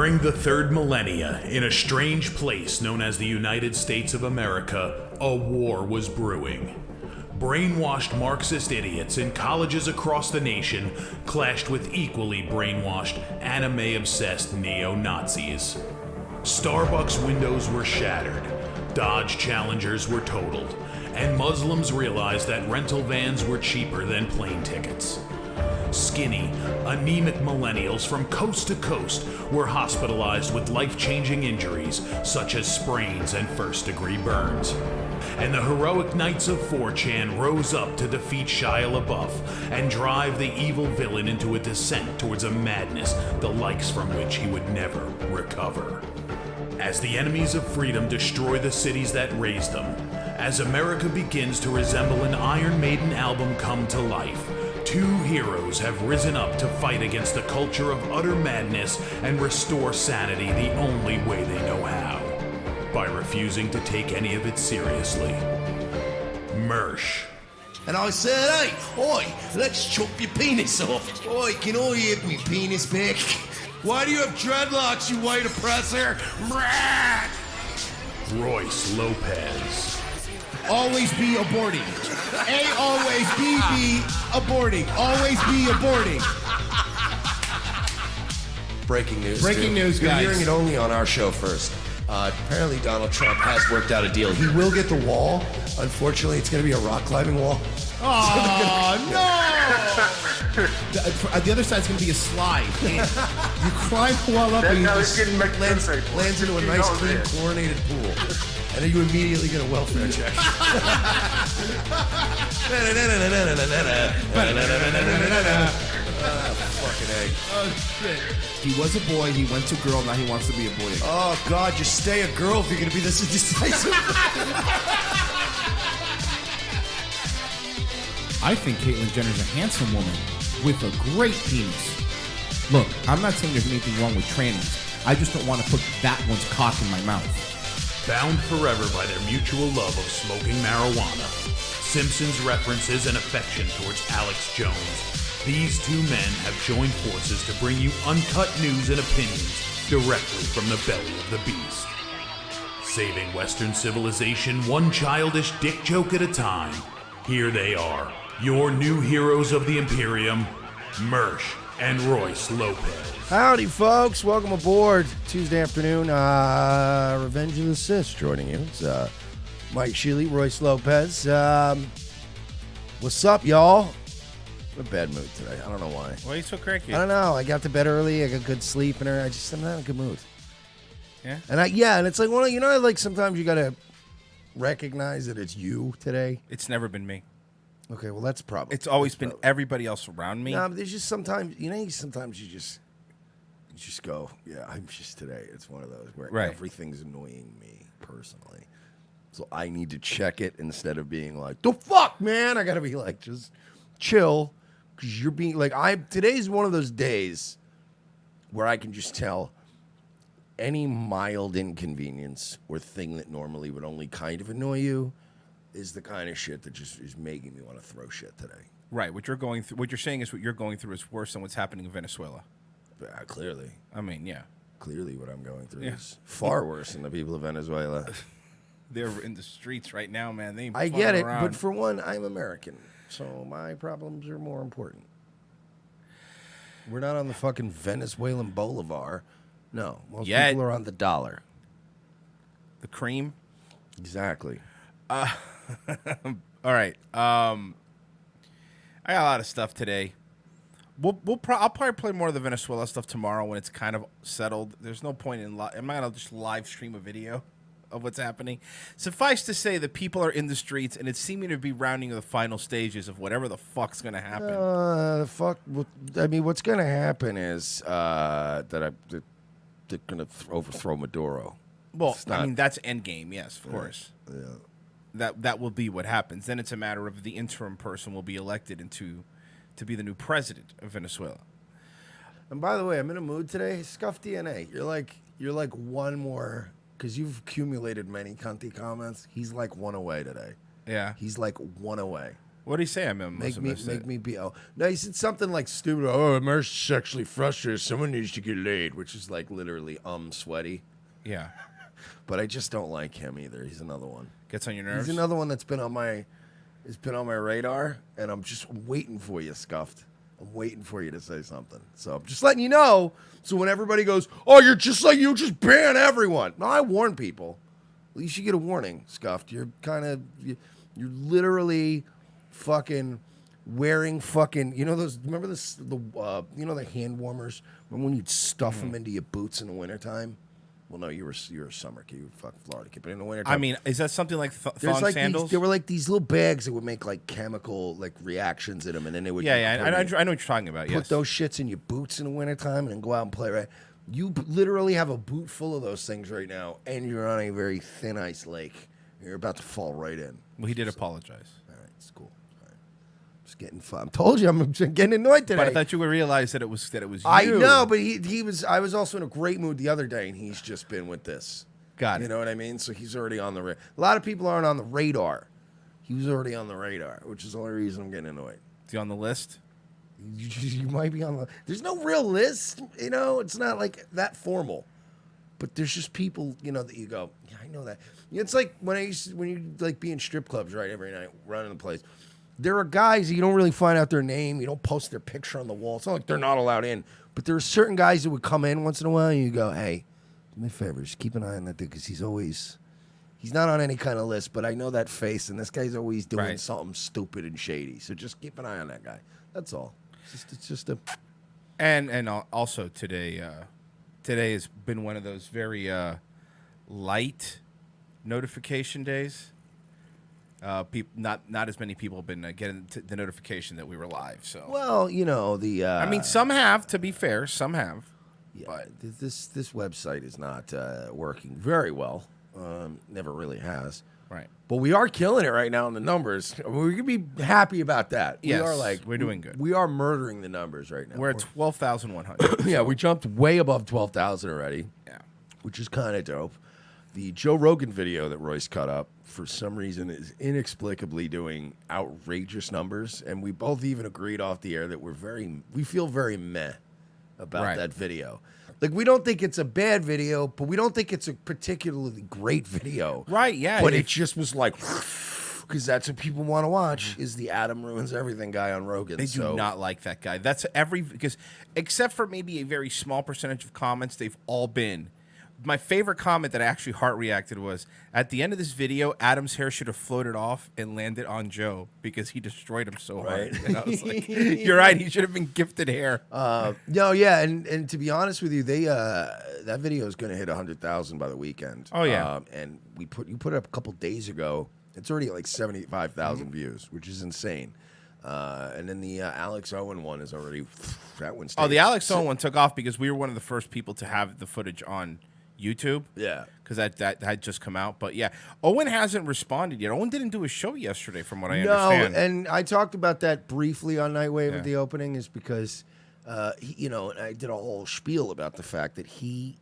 During the third millennia, in a strange place known as the United States of America, a war was brewing. Brainwashed Marxist idiots in colleges across the nation clashed with equally brainwashed, anime-obsessed neo-Nazis. Starbucks windows were shattered, Dodge Challengers were totaled, and Muslims realized that rental vans were cheaper than plane tickets. Skinny, anemic millennials from coast to coast were hospitalized with life-changing injuries such as sprains and first-degree burns. And the heroic knights of 4chan rose up to defeat Shia LaBeouf and drive the evil villain into a descent towards a madness the likes from which he would never recover. As the enemies of freedom destroy the cities that raised them, as America begins to resemble an Iron Maiden album come to life, two heroes have risen up to fight against the culture of utter madness and restore sanity the only way they know how, by refusing to take any of it seriously. Mersh. And I said, hey, oi, let's chop your penis off. Oi, can I have my penis back? Why do you have dreadlocks, you white oppressor? Royce Lopez. Always be aborting. A always be aborting. Always be aborting. Breaking news. Breaking news, You're guys. hearing it only on our show first. Apparently Donald Trump has worked out a deal. He will get the wall. Unfortunately, it's going to be a rock climbing wall. Oh, no! The other side's going to be a slide. You climb the wall up and you just Lands into a nice, clean, chlorinated pool. And then you immediately get a welfare check. Fucking egg. Oh, shit. He was a boy, he went to girl, now he wants to be a boy again. Oh, God, just stay a girl if you're going to be this indecisive. I think Caitlyn Jenner's a handsome woman with a great penis. Look, I'm not saying there's anything wrong with trannies. I just don't want to put that one's cock in my mouth. Bound forever by their mutual love of smoking marijuana, Simpsons references and affection towards Alex Jones, these two men have joined forces to bring you uncut news and opinions directly from the belly of the beast. Saving Western civilization one childish dick joke at a time, here they are, your new heroes of the Imperium, Mersh and Royce Lopez. Howdy, folks. Welcome aboard. Tuesday afternoon, Revenge of the Sis joining you. It's Mike Sheely, Royce Lopez. What's up, y'all? I'm in a bad mood today. I don't know why. Why are you so cranky? I don't know. I got to bed early. I got good sleep, and I'm not in a good mood. Yeah? And it's like, like sometimes you got to recognize that it's you today. It's never been me. Okay, well, that's probably. It's always been everybody else around me. No, but there's just sometimes, sometimes you just go, yeah, I'm just today. It's one of those where everything's annoying me personally. So I need to check it instead of being like, the fuck, man. I got to be like, just chill. Because you're being like, today's one of those days where I can just tell any mild inconvenience or thing that normally would only kind of annoy you is the kind of shit that just is making me want to throw shit today. Right. What you're saying is what you're going through is worse than what's happening in Venezuela. Clearly. I mean, yeah. Clearly what I'm going through is far worse than the people of Venezuela. They're in the streets right now, man. They ain't I get it, around. but for one, I'm American, so my problems are more important. We're not on the fucking Venezuelan Bolivar. No, most people are on the dollar. The cream? Exactly. All right. I got a lot of stuff today. I'll probably play more of the Venezuela stuff tomorrow when it's kind of settled. There's no point in I'm not gonna just live stream a video of what's happening. Suffice to say that people are in the streets and it's seeming to be rounding the final stages of whatever the fuck's gonna happen. What's gonna happen is that they're gonna overthrow Maduro. Well, that's endgame, yes, of course. Yeah. That will be what happens. Then it's a matter of the interim person will be elected to be the new president of Venezuela. And by the way, I'm in a mood today. Scuff DNA. You're like one more, because you've accumulated many cunty comments. He's like one away today. Yeah. He's like one away. What did he say? I mean, Make me be. Oh, no, he said something like stupid. Oh, Mersh sexually frustrated. Someone needs to get laid, which is like literally sweaty. Yeah. But I just don't like him either. He's another one. Gets on your nerves. He's another one that's been on my radar, and I'm just waiting for you, Scuffed. I'm waiting for you to say something. So I'm just letting you know. So when everybody goes, oh, you're just like you, just ban everyone. No, I warn people. At least you get a warning, Scuffed. You're you're literally fucking wearing fucking, you know those, remember this, the hand warmers? Remember when you'd stuff them into your boots in the wintertime? Well, no, you're a summer kid. You fucking Florida kid. But in the wintertime. I mean, is that something like thong like sandals? There were like these little bags that would make like chemical like reactions in them, and then they would. Yeah. I know what you're talking about. Put those shits in your boots in the wintertime and then go out and play. Right, you literally have a boot full of those things right now, and you're on a very thin ice lake. You're about to fall right in. Well, he did apologize. All right, it's cool. All right. Just getting fun. I told you I'm getting annoyed today. But I thought you would realize that it was you. I know, but he was. I was also in a great mood the other day, and he's just been with this. Got it. You know what I mean? So he's already on the radar. A lot of people aren't on the radar. He was already on the radar, which is the only reason I'm getting annoyed. Is he on the list? You might be on the. There's no real list. You know, it's not like that formal. But there's just people, you know, that you go, yeah, I know that. It's like when you like be in strip clubs, right, every night, running the place. There are guys that you don't really find out their name. You don't post their picture on the wall. It's not like they're not allowed in. But there are certain guys that would come in once in a while, and you go, hey, do me a favor, just keep an eye on that dude, because he's not on any kind of list, but I know that face, and this guy's always doing something stupid and shady. So just keep an eye on that guy. That's all. It's just a... And also today has been one of those very light notification days. Not as many people have been getting the notification that we were live. So well, you know the. I mean, some have. To be fair, some have. Yeah, but this website is not working very well. Never really has. Right. But we are killing it right now in the numbers. We can be happy about that. Yes, we're doing good. We are murdering the numbers right now. We're at 12,100. Yeah, we jumped way above 12,000 already. Yeah. Which is kind of dope. The Joe Rogan video that Royce cut up, for some reason, is inexplicably doing outrageous numbers. And we both even agreed off the air that we feel very meh about that video. Like, we don't think it's a bad video, but we don't think it's a particularly great video. Right, yeah. But it just was like, because that's what people want to watch, is the Adam Ruins Everything guy on Rogan. They do not like that guy. That's because except for maybe a very small percentage of comments, they've all been. My favorite comment that I actually heart reacted was, at the end of this video, Adam's hair should have floated off and landed on Joe because he destroyed him so hard. And I was like, you're right, he should have been gifted hair. No, yeah, and to be honest with you, they that video is going to hit 100,000 by the weekend. Oh, yeah. And you put it up a couple days ago. It's already at like 75,000 views, which is insane. And then the Alex Owen one is already, that one's... Oh, the Alex Owen one took off because we were one of the first people to have the footage on YouTube. Yeah. Because that had just come out. But yeah, Owen hasn't responded yet. Owen didn't do a show yesterday from what I understand. No, and I talked about that briefly on Nightwave at the opening, is because, and I did a whole spiel about the fact that he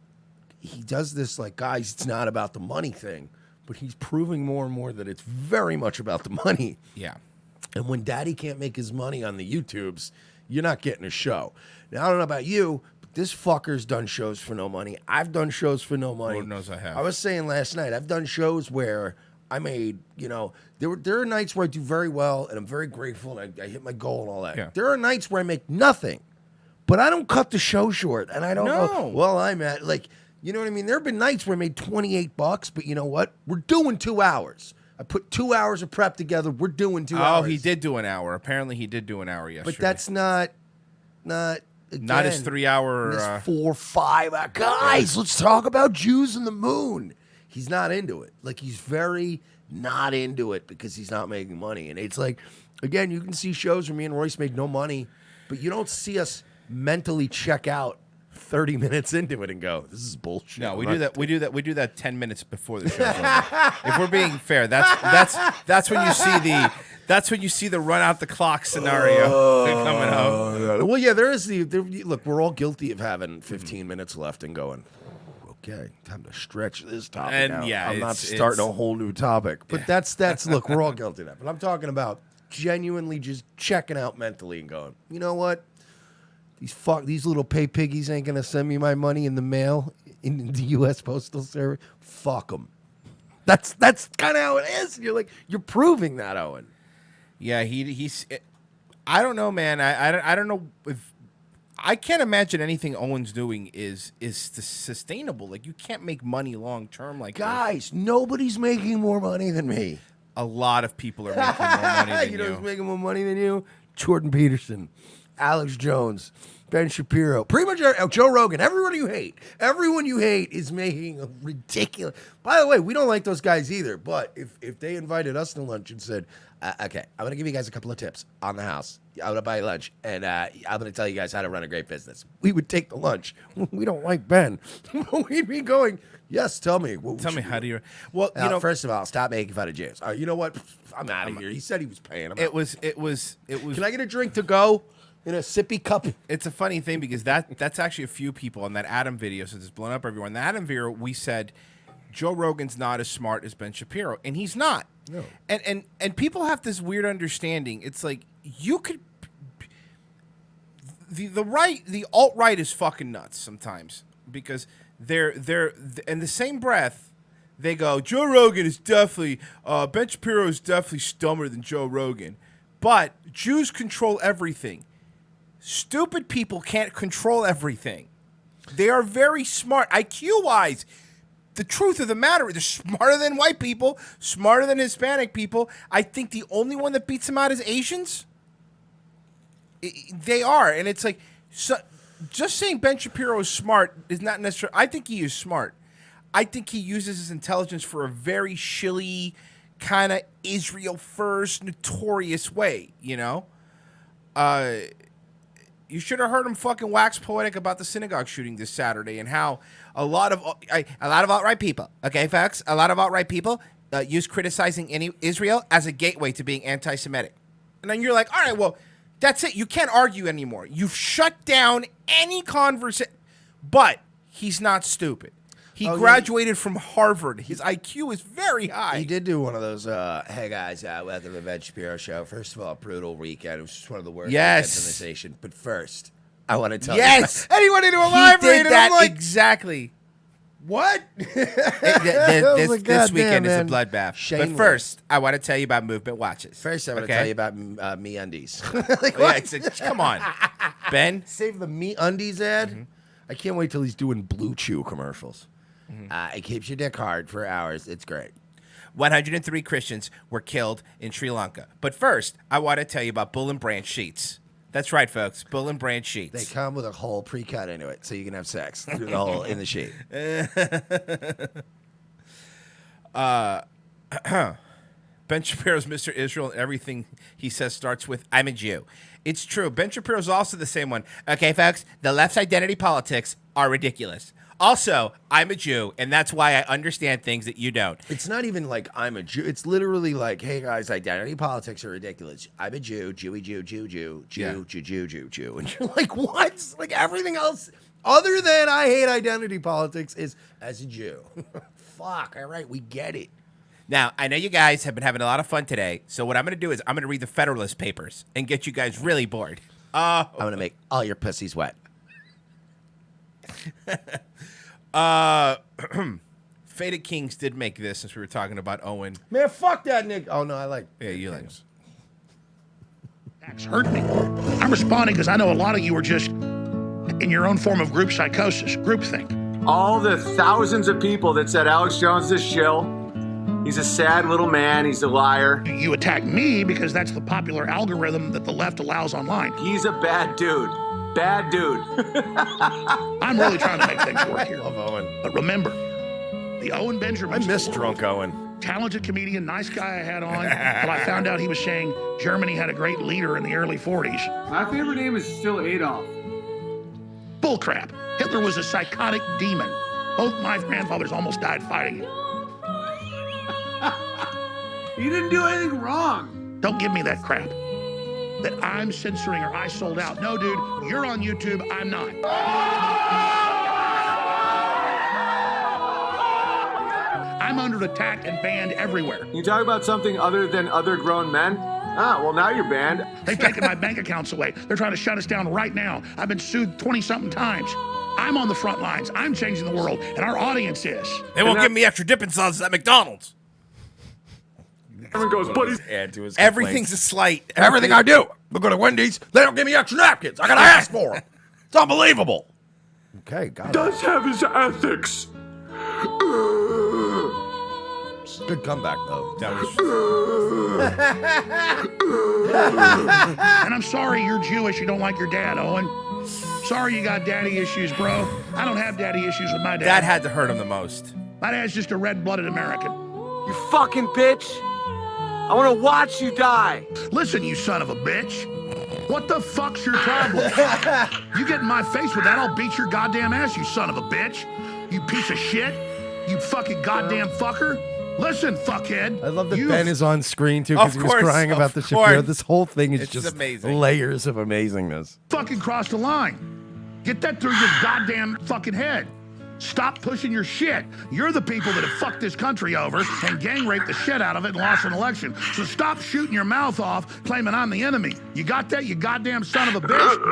does this like, guys, it's not about the money thing, but he's proving more and more that it's very much about the money. Yeah. And when Daddy can't make his money on the YouTubes, you're not getting a show. Now, I don't know about you, this fucker's done shows for no money. I've done shows for no money. Lord knows I have. I was saying last night, I've done shows where I made, there are nights where I do very well, and I'm very grateful, and I hit my goal and all that. Yeah. There are nights where I make nothing, but I don't cut the show short, and I don't No. go, well, I'm at, like, you know what I mean? There have been nights where I made $28, but you know what? We're doing 2 hours. I put 2 hours of prep together. We're doing 2 hours. Oh, he did do an hour. Apparently, he did do an hour yesterday. But that's not his 3 hour. His 4, 5 hour. Guys, let's talk about Jews and the moon. He's not into it. Like, he's very not into it because he's not making money. And it's like, again, you can see shows where me and Royce make no money, but you don't see us mentally check out 30 minutes into it and go, this is bullshit. No, we do that. We do that 10 minutes before the show's over. If we're being fair, that's when you see the. That's when you see the run out the clock scenario coming up. Well, yeah, look, we're all guilty of having 15 minutes left and going, okay, time to stretch this topic out. Yeah, I'm not starting a whole new topic. But that's look, we're all guilty of that. But I'm talking about genuinely just checking out mentally and going, you know what? These little pay piggies ain't gonna send me my money in the mail in the U.S. Postal Service. Fuck them. That's kind of how it is. You're proving that, Owen. Yeah, he's. I don't know, man. I don't know if I can't imagine anything Owen's doing is sustainable. Like, you can't make money long term like Guys, nobody's making more money than me. A lot of people are making more money than you know who's making more money than you? Jordan Peterson, Alex Jones, Ben Shapiro, pretty much Joe Rogan. Everyone you hate is making a ridiculous. By the way, we don't like those guys either. But if they invited us to lunch and said, "Okay, I'm gonna give you guys a couple of tips on the house. I'm gonna buy you lunch, and I'm gonna tell you guys how to run a great business," we would take the lunch. We don't like Ben. We'd be going, "Yes, tell me. Tell me how do you?" Well, first of all, stop making fun of Jews. You know what? I'm out of here. He said he was paying. It was. Can I get a drink to go? In a sippy cup. It's a funny thing because that's actually a few people on that Adam video, since it's blown up everywhere. In the Adam video, we said Joe Rogan's not as smart as Ben Shapiro, and he's not. No. And people have this weird understanding. It's like you could the alt-right is fucking nuts sometimes because they're in the same breath they go, Joe Rogan is definitely Ben Shapiro is definitely dumber than Joe Rogan, but Jews control everything. Stupid people can't control everything. They are very smart. IQ-wise, the truth of the matter, they're smarter than white people, smarter than Hispanic people. I think the only one that beats them out is Asians. They are. And it's like, so, just saying Ben Shapiro is smart is not necessarily, I think he is smart. I think he uses his intelligence for a very shilly, kind of Israel first, notorious way, you know? You should have heard him fucking wax poetic about the synagogue shooting this Saturday and how a lot of alt-right people, okay, folks, a lot of alt-right people use criticizing Israel as a gateway to being anti-Semitic. And then you're like, all right, well, that's it. You can't argue anymore. You've shut down any conversation. But he's not stupid. He graduated from Harvard. His IQ is very high. He did do one of those, hey guys, welcome to the Ben Shapiro Show. First of all, brutal weekend. It was just one of the worst weekends in this nation. But first, I want to tell you. Yes! And he went into a live read, and I'm like, exactly. What? This weekend is a bloodbath. Shameless. But first, I want to tell you about Movement Watches. First, I want to tell you about MeUndies. Come on, Ben. Save the MeUndies ad. Mm-hmm. I can't wait till he's doing Blue Chew commercials. Mm-hmm. It keeps your dick hard for hours. It's great. 103 Christians were killed in Sri Lanka. But first, I want to tell you about Bull and Branch sheets. That's right, folks. Bull and Branch sheets. They come with a hole pre-cut into it, so you can have sex through the hole in the sheet. Ben Shapiro's Mr. Israel, and everything he says starts with, I'm a Jew. It's true. Ben Shapiro's also the same one. Okay, folks, the left's identity politics are ridiculous. Also, I'm a Jew, and that's why I understand things that you don't. It's not even like I'm a Jew. It's literally like, hey, guys, identity politics are ridiculous. I'm a Jew, Jewy Jew, Jew, Jew, Jew, yeah. Jew. And you're like, what? Like everything else other than I hate identity politics is as a Jew. Fuck, all right, we get it. Now, I know you guys have been having a lot of fun today, so what I'm going to do is I'm going to read the Federalist Papers and get you guys really bored. I'm going to make all your pussies wet. Faded Kings did make this since we were talking about Owen. Man, fuck that, Nick. Oh, no, I like Yeah, you like this. Hurt me. I'm responding because I know a lot of you are just in your own form of group psychosis, groupthink. All the thousands of people that said Alex Jones is shill. He's a sad little man. He's a liar. You attack me because that's the popular algorithm that the left allows online. He's a bad dude. Bad dude. I'm really trying to make things work here. Love Owen. But remember, the Owen Benjamin. I miss drunk Owen. Talented comedian, nice guy I had on, but I found out he was saying Germany had a great leader in the early 40s. My favorite name is still Adolf. Bullcrap. Hitler was a psychotic demon. Both my grandfathers almost died fighting him. You didn't do anything wrong. Don't give me that crap. That I'm censoring or I sold out. No, dude, you're on YouTube, I'm not. I'm under attack and banned everywhere. You talk about something other than other grown men? Ah, well, now you're banned. They've taken my bank accounts away. They're trying to shut us down right now. I've been sued 20-something times. I'm on the front lines. I'm changing the world, and our audience is. They won't give me extra dipping sauces at McDonald's. Everyone goes, but he's Everything's a slight. Everything I do. Look at Wendy's. They don't give me extra napkins. I gotta ask for them. It's unbelievable. Okay, got it. does have his ethics. Good comeback, though. That was And I'm sorry you're Jewish. You don't like your dad, Owen. Sorry you got daddy issues, bro. I don't have daddy issues with my dad. that had to hurt him the most. My dad's just a red-blooded American. You fucking bitch. I want to watch you die. Listen, you son of a bitch. What the fuck's your problem? You get in my face with that, I'll beat your goddamn ass, you son of a bitch. You piece of shit. You fucking goddamn fucker. Listen, fuckhead. I love that Ben is on screen, too, because Of he was course, crying of about the course. Shapiro. This whole thing is It's just amazing. layers of amazingness. Fucking crossed the line. Get that through your goddamn fucking head. Stop pushing your shit. You're the people that have fucked this country over and gang raped the shit out of it and lost an election. So stop shooting your mouth off claiming I'm the enemy. You got that, you goddamn son of a bitch?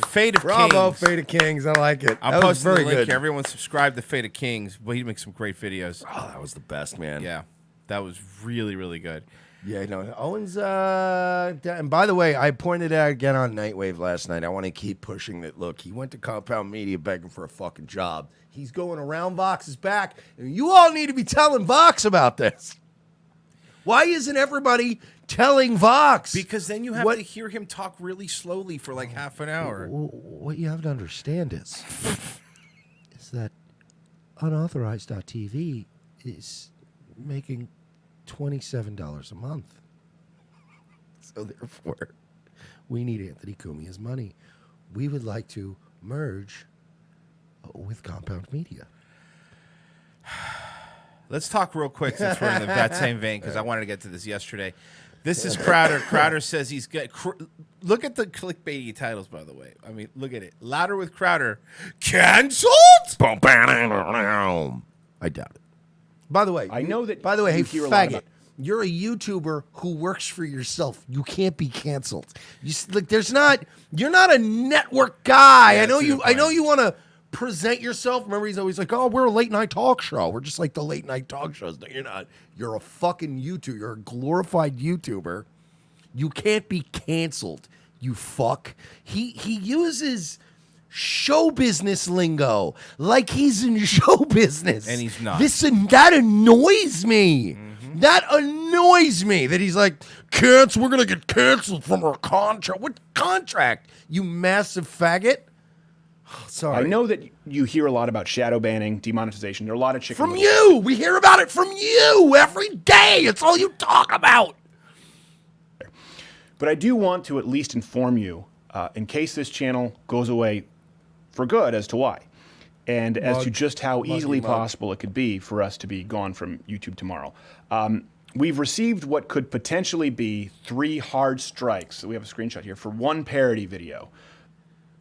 Fate of Bravo, Kings. Fate of Kings. I like it. I'm that was posting very the link good. here. Everyone subscribe to Fate of Kings. But he makes some great videos. Oh, that was the best, man. Yeah, that was really, really good. Yeah, no, Owen's, and by the way, I pointed out again on Nightwave last night, I want to keep pushing that, look, he went to Compound Media begging for a fucking job. He's going around Vox's back, and you all need to be telling Vox about this. Why isn't everybody telling Vox? Because then you have to hear him talk really slowly for like half an hour. What you have to understand is that unauthorized.tv is making $27 a month. So therefore, we need Anthony Cumia's money. We would like to merge with Compound Media. Let's talk real quick since we're in that same vein, because I wanted to get to this yesterday. This is Crowder. Crowder says he's got. Look at the clickbaity titles, by the way. I mean, look at it. Louder with Crowder. Canceled? I doubt it. By the way, I know that. By the way, hey, you hear a lot faggot, about- you're a YouTuber who works for yourself. You can't be canceled. There's not. You're not a network guy. Yeah, I know that's a you. good I know point. you want to present yourself. Remember, he's always like, "Oh, we're a late night talk show. We're just like the late night talk shows." No, you're not. You're a fucking YouTuber. You're a glorified YouTuber. You can't be canceled. You fuck. He uses show business lingo like he's in show business, And he's not. That annoys me. That annoys me that he's like, cancel. We're gonna get canceled from our contract. What contract? You massive faggot. Sorry. I know that you hear a lot about shadow banning, demonetization. There are a lot of chicken From little- you. We hear about it from you every day. It's all you talk about. But I do want to at least inform you, in case this channel goes away for good, as to why. And as to just how easily possible it could be for us to be gone from YouTube tomorrow. We've received what could potentially be 3 hard strikes. So we have a screenshot here for 1 parody video.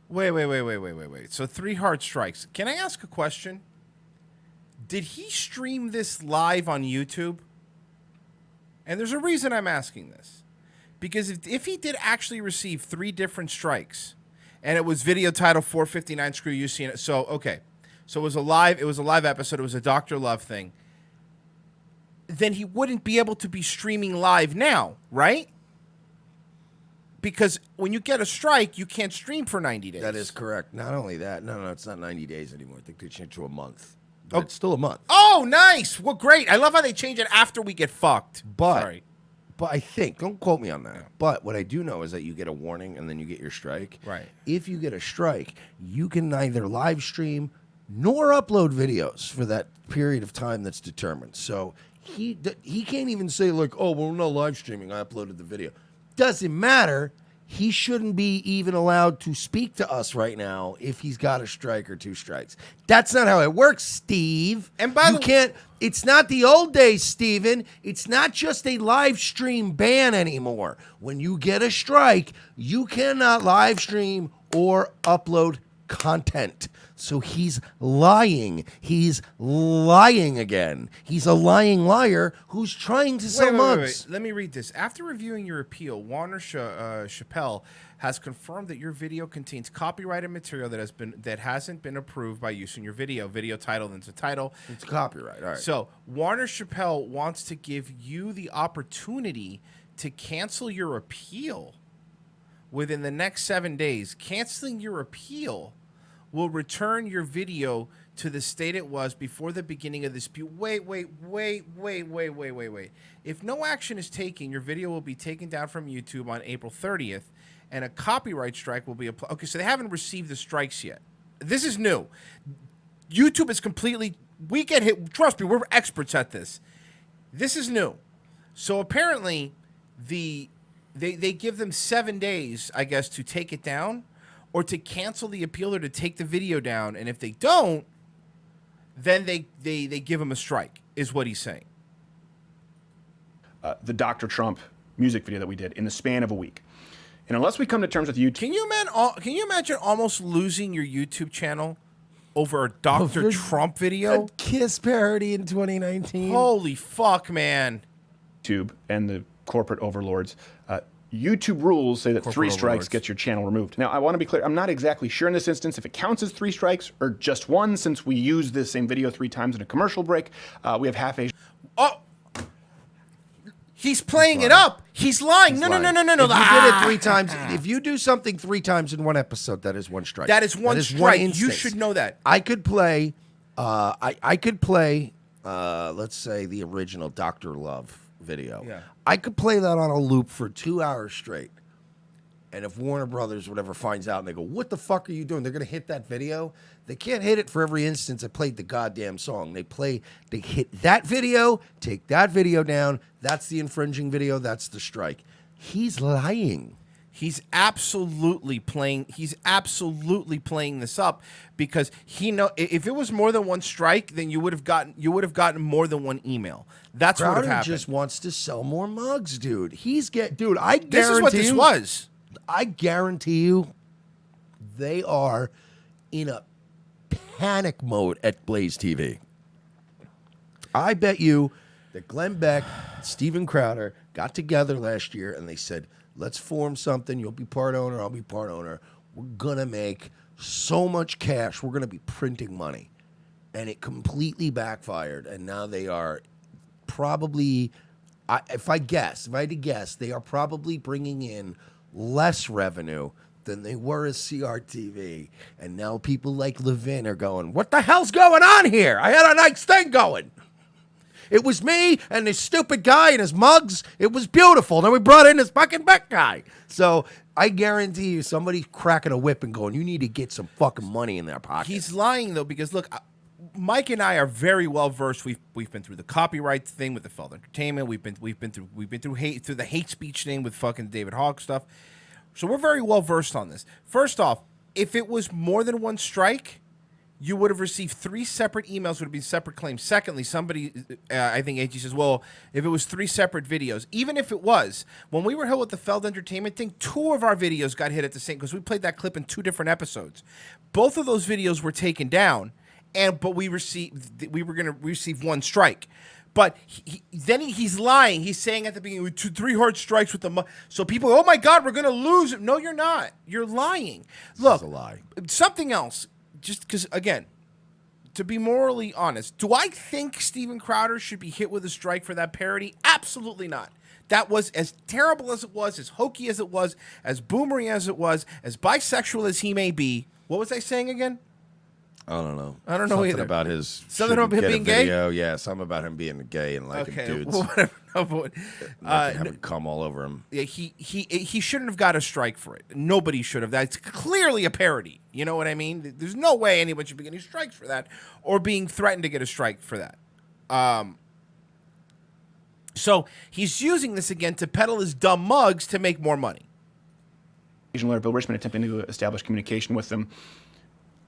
Wait. So 3 hard strikes. Can I ask a question? Did he stream this live on YouTube? And there's a reason I'm asking this. Because if he did actually receive 3 different strikes, and it was video title 459 Screw You Seen It. So okay. So it was a live episode, it was a Dr. Love thing. Then he wouldn't be able to be streaming live now, right? Because when you get a strike, you can't stream for 90 days. That is correct. Not only that, no, it's not 90 days anymore. I think they changed to a month. But it's still a month. Oh, nice. Well, great. I love how they change it after we get fucked. But I think, don't quote me on that. But what I do know is that you get a warning and then you get your strike. Right. If you get a strike, you can neither live stream nor upload videos for that period of time that's determined. So he can't even say like, oh, well, we're not live streaming. I uploaded the video. Doesn't matter. He shouldn't be even allowed to speak to us right now if he's got a strike or 2 strikes. That's not how it works, Steve. And by you can't. It's not the old days, Steven. It's not just a live stream ban anymore. When you get a strike, you cannot live stream or upload content. So he's lying. He's lying again. He's a lying liar who's trying to sell mugs. Let me read this. After reviewing your appeal, Warner Chappelle has confirmed that your video contains copyrighted material that hasn't been approved by use in your video. Video title, then it's a title. It's copyright. All right. So Warner Chappelle wants to give you the opportunity to cancel your appeal within the next 7 days. Canceling your appeal will return your video to the state it was before the beginning of the dispute. Wait. If no action is taken, your video will be taken down from YouTube on April 30th, and a copyright strike will be applied. Okay, so they haven't received the strikes yet. This is new. YouTube is completely... We get hit. Trust me, we're experts at this. This is new. So apparently, they give them 7 days, I guess, to take it down, or to cancel the appeal, or to take the video down. And if they don't, then they give him a strike, is what he's saying. The Dr. Trump music video that we did in the span of a week. And unless we come to terms with YouTube... Can you imagine almost losing your YouTube channel over a Dr. Trump video? A Kiss parody in 2019. Holy fuck, man. YouTube and the corporate overlords... YouTube rules say that 3 strikes gets your channel removed. Now, I want to be clear. I'm not exactly sure in this instance if it counts as 3 strikes or just 1, since we use this same video 3 times in a commercial break. We have half a... Oh! He's playing it up. He's lying. No. If you did it 3 times, if you do something 3 times in one episode, that is 1 strike. That is one strike. You should know that. I could play, let's say, the original Dr. Love video. Yeah. I could play that on a loop for 2 hours straight. And if Warner Brothers or whatever finds out and they go, what the fuck are you doing? They're going to hit that video. They can't hit it for every instance I played the goddamn song. They hit that video, take that video down. That's the infringing video. That's the strike. He's lying. He's absolutely playing this up, because if it was more than 1 strike, then you would have gotten more than 1 email. That's what would have happened. Crowder just wants to sell more mugs, dude. I guarantee this is what this was. I guarantee you, they are in a panic mode at Blaze TV. I bet you that Glenn Beck and Steven Crowder got together last year and they said, let's form something. You'll be part owner. I'll be part owner. We're going to make so much cash. We're going to be printing money. And it completely backfired. And now they are probably, if I had to guess, they are probably bringing in less revenue than they were as CRTV. And now people like Levin are going, what the hell's going on here? I had a nice thing going. It was me and this stupid guy and his mugs. It was beautiful. Then we brought in this fucking Beck guy. So I guarantee you somebody's cracking a whip and going, you need to get some fucking money in their pocket. He's lying, though, because, look, Mike and I are very well versed. We've been through the copyright thing with the Feld Entertainment. We've been through the hate speech thing with fucking David Hogg stuff. So we're very well versed on this. First off, if it was more than 1 strike, you would have received 3 separate emails, would have been separate claims. Secondly, somebody, I think AG says, well, if it was 3 separate videos, even if it was, when we were hit with the Feld Entertainment thing, 2 of our videos got hit at the same, because we played that clip in 2 different episodes. Both of those videos were taken down, but we were going to receive 1 strike. But he's lying. He's saying at the beginning, 3 hard strikes with the... So people, oh my God, we're going to lose. No, you're not. You're lying. Look, a lie. Something else. Just because, again, to be morally honest, do I think Steven Crowder should be hit with a strike for that parody? Absolutely not. That was as terrible as it was, as hokey as it was, as boomery as it was, as bisexual as he may be. What was I saying again? I don't know. I don't know something either. About his something about him being gay. Yeah, something about him being gay and liking dudes. Well, whatever. No, but, having cum all over him. Yeah, he shouldn't have got a strike for it. Nobody should have. That's clearly a parody. You know what I mean? There's no way anyone should be getting strikes for that, or being threatened to get a strike for that. So he's using this again to peddle his dumb mugs to make more money. Lawyer Bill Richmond attempting to establish communication with them.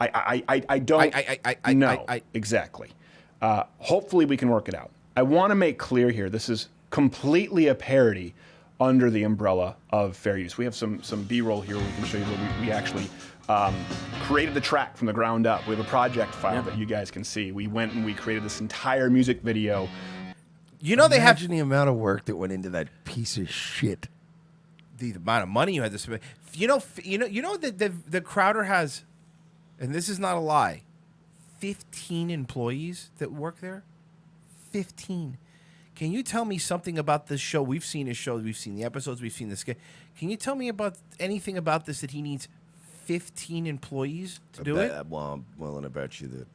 I don't know exactly. Hopefully we can work it out. I want to make clear here, this is completely a parody under the umbrella of fair use. We have some B-roll here where we can show you where we actually created the track from the ground up. We have a project file that you guys can see. We went and we created this entire music video. You know, Imagine the amount of work that went into that piece of shit. The amount of money you had to spend. You know that the Crowder has, and this is not a lie, 15 employees that work there. 15. Can you tell me something about this show? We've seen his show. We've seen the episodes. We've seen the skit. Can you tell me about anything about this that he needs 15 employees to do it? Well, I'm willing to bet you that.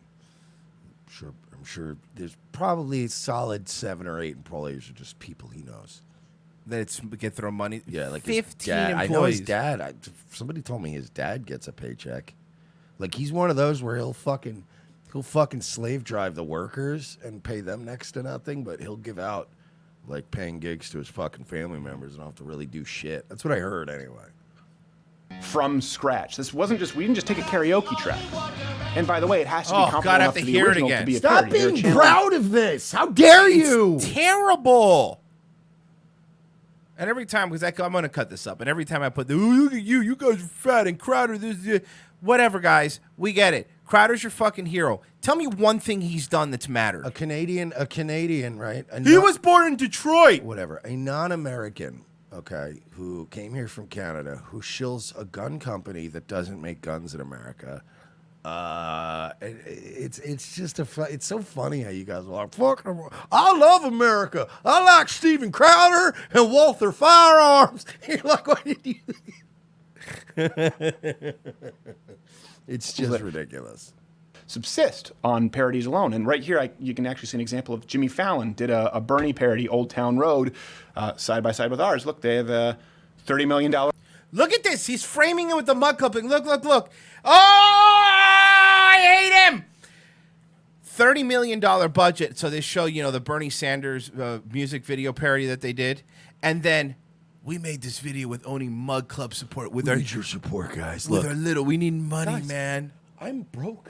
I'm sure there's probably a solid 7 or 8 employees are just people he knows. That it's get thrown money. Yeah, like 15 employees. employees. I know his dad. Somebody told me his dad gets a paycheck. Like he's one of those where he'll fucking slave drive the workers and pay them next to nothing, but he'll give out like paying gigs to his fucking family members and don't have to really do shit. That's what I heard anyway. From scratch. This wasn't just, we didn't just take a karaoke track. And by the way, it has to be comparable God, I have enough to to the hear it original again. to be a Stop parody. being proud of this. How dare you? It's terrible. And every time, because I'm going to cut this up, and every time I put look at you guys are fat, and Crowder, this, whatever, guys, we get it. Crowder's your fucking hero. Tell me one thing he's done that's mattered. A Canadian, right? He was born in Detroit. Whatever. A non-American, okay, who came here from Canada, who shills a gun company that doesn't make guns in America. It's just it's so funny how you guys are like, fuck, I love America. I like Steven Crowder and Walther Firearms. You're like, what did you It's just ridiculous. Subsist on parodies alone. And right here, you can actually see an example of Jimmy Fallon did a Bernie parody, Old Town Road, side by side with ours. Look, they have a $30 million. Look at this. He's framing it with the mud clipping. Look. Oh, I hate him. $30 million budget. So they show, the Bernie Sanders music video parody that they did. And then we made this video with only Mud Club support. We need your support, guys. With our we need money, guys, man. I'm broke.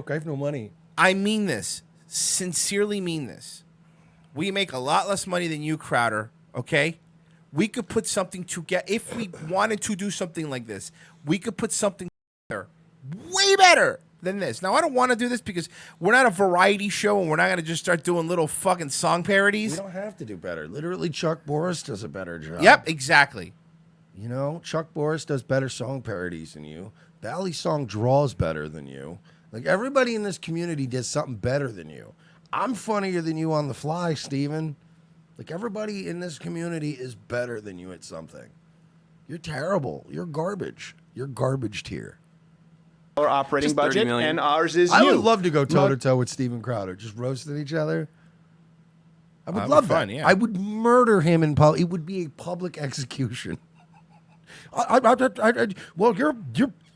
I have no money. I mean this. Sincerely mean this. We make a lot less money than you, Crowder, okay? We could put something together. If we wanted to do something like this, we could put something together way better than this. Now, I don't want to do this because we're not a variety show and we're not going to just start doing little fucking song parodies. We don't have to do better. Literally, Chuck Boris does a better job. Yep, exactly. Chuck Boris does better song parodies than you. Valley Song draws better than you. Like, everybody in this community does something better than you. I'm funnier than you on the fly, Steven. Like, everybody in this community is better than you at something. You're terrible. You're garbage. You're garbage tier. Our operating budget, and ours is I would love to go toe-to-toe with Steven Crowder. Just roasting each other. I would love that. Yeah. I would murder him in public. It would be a public execution. Well, you're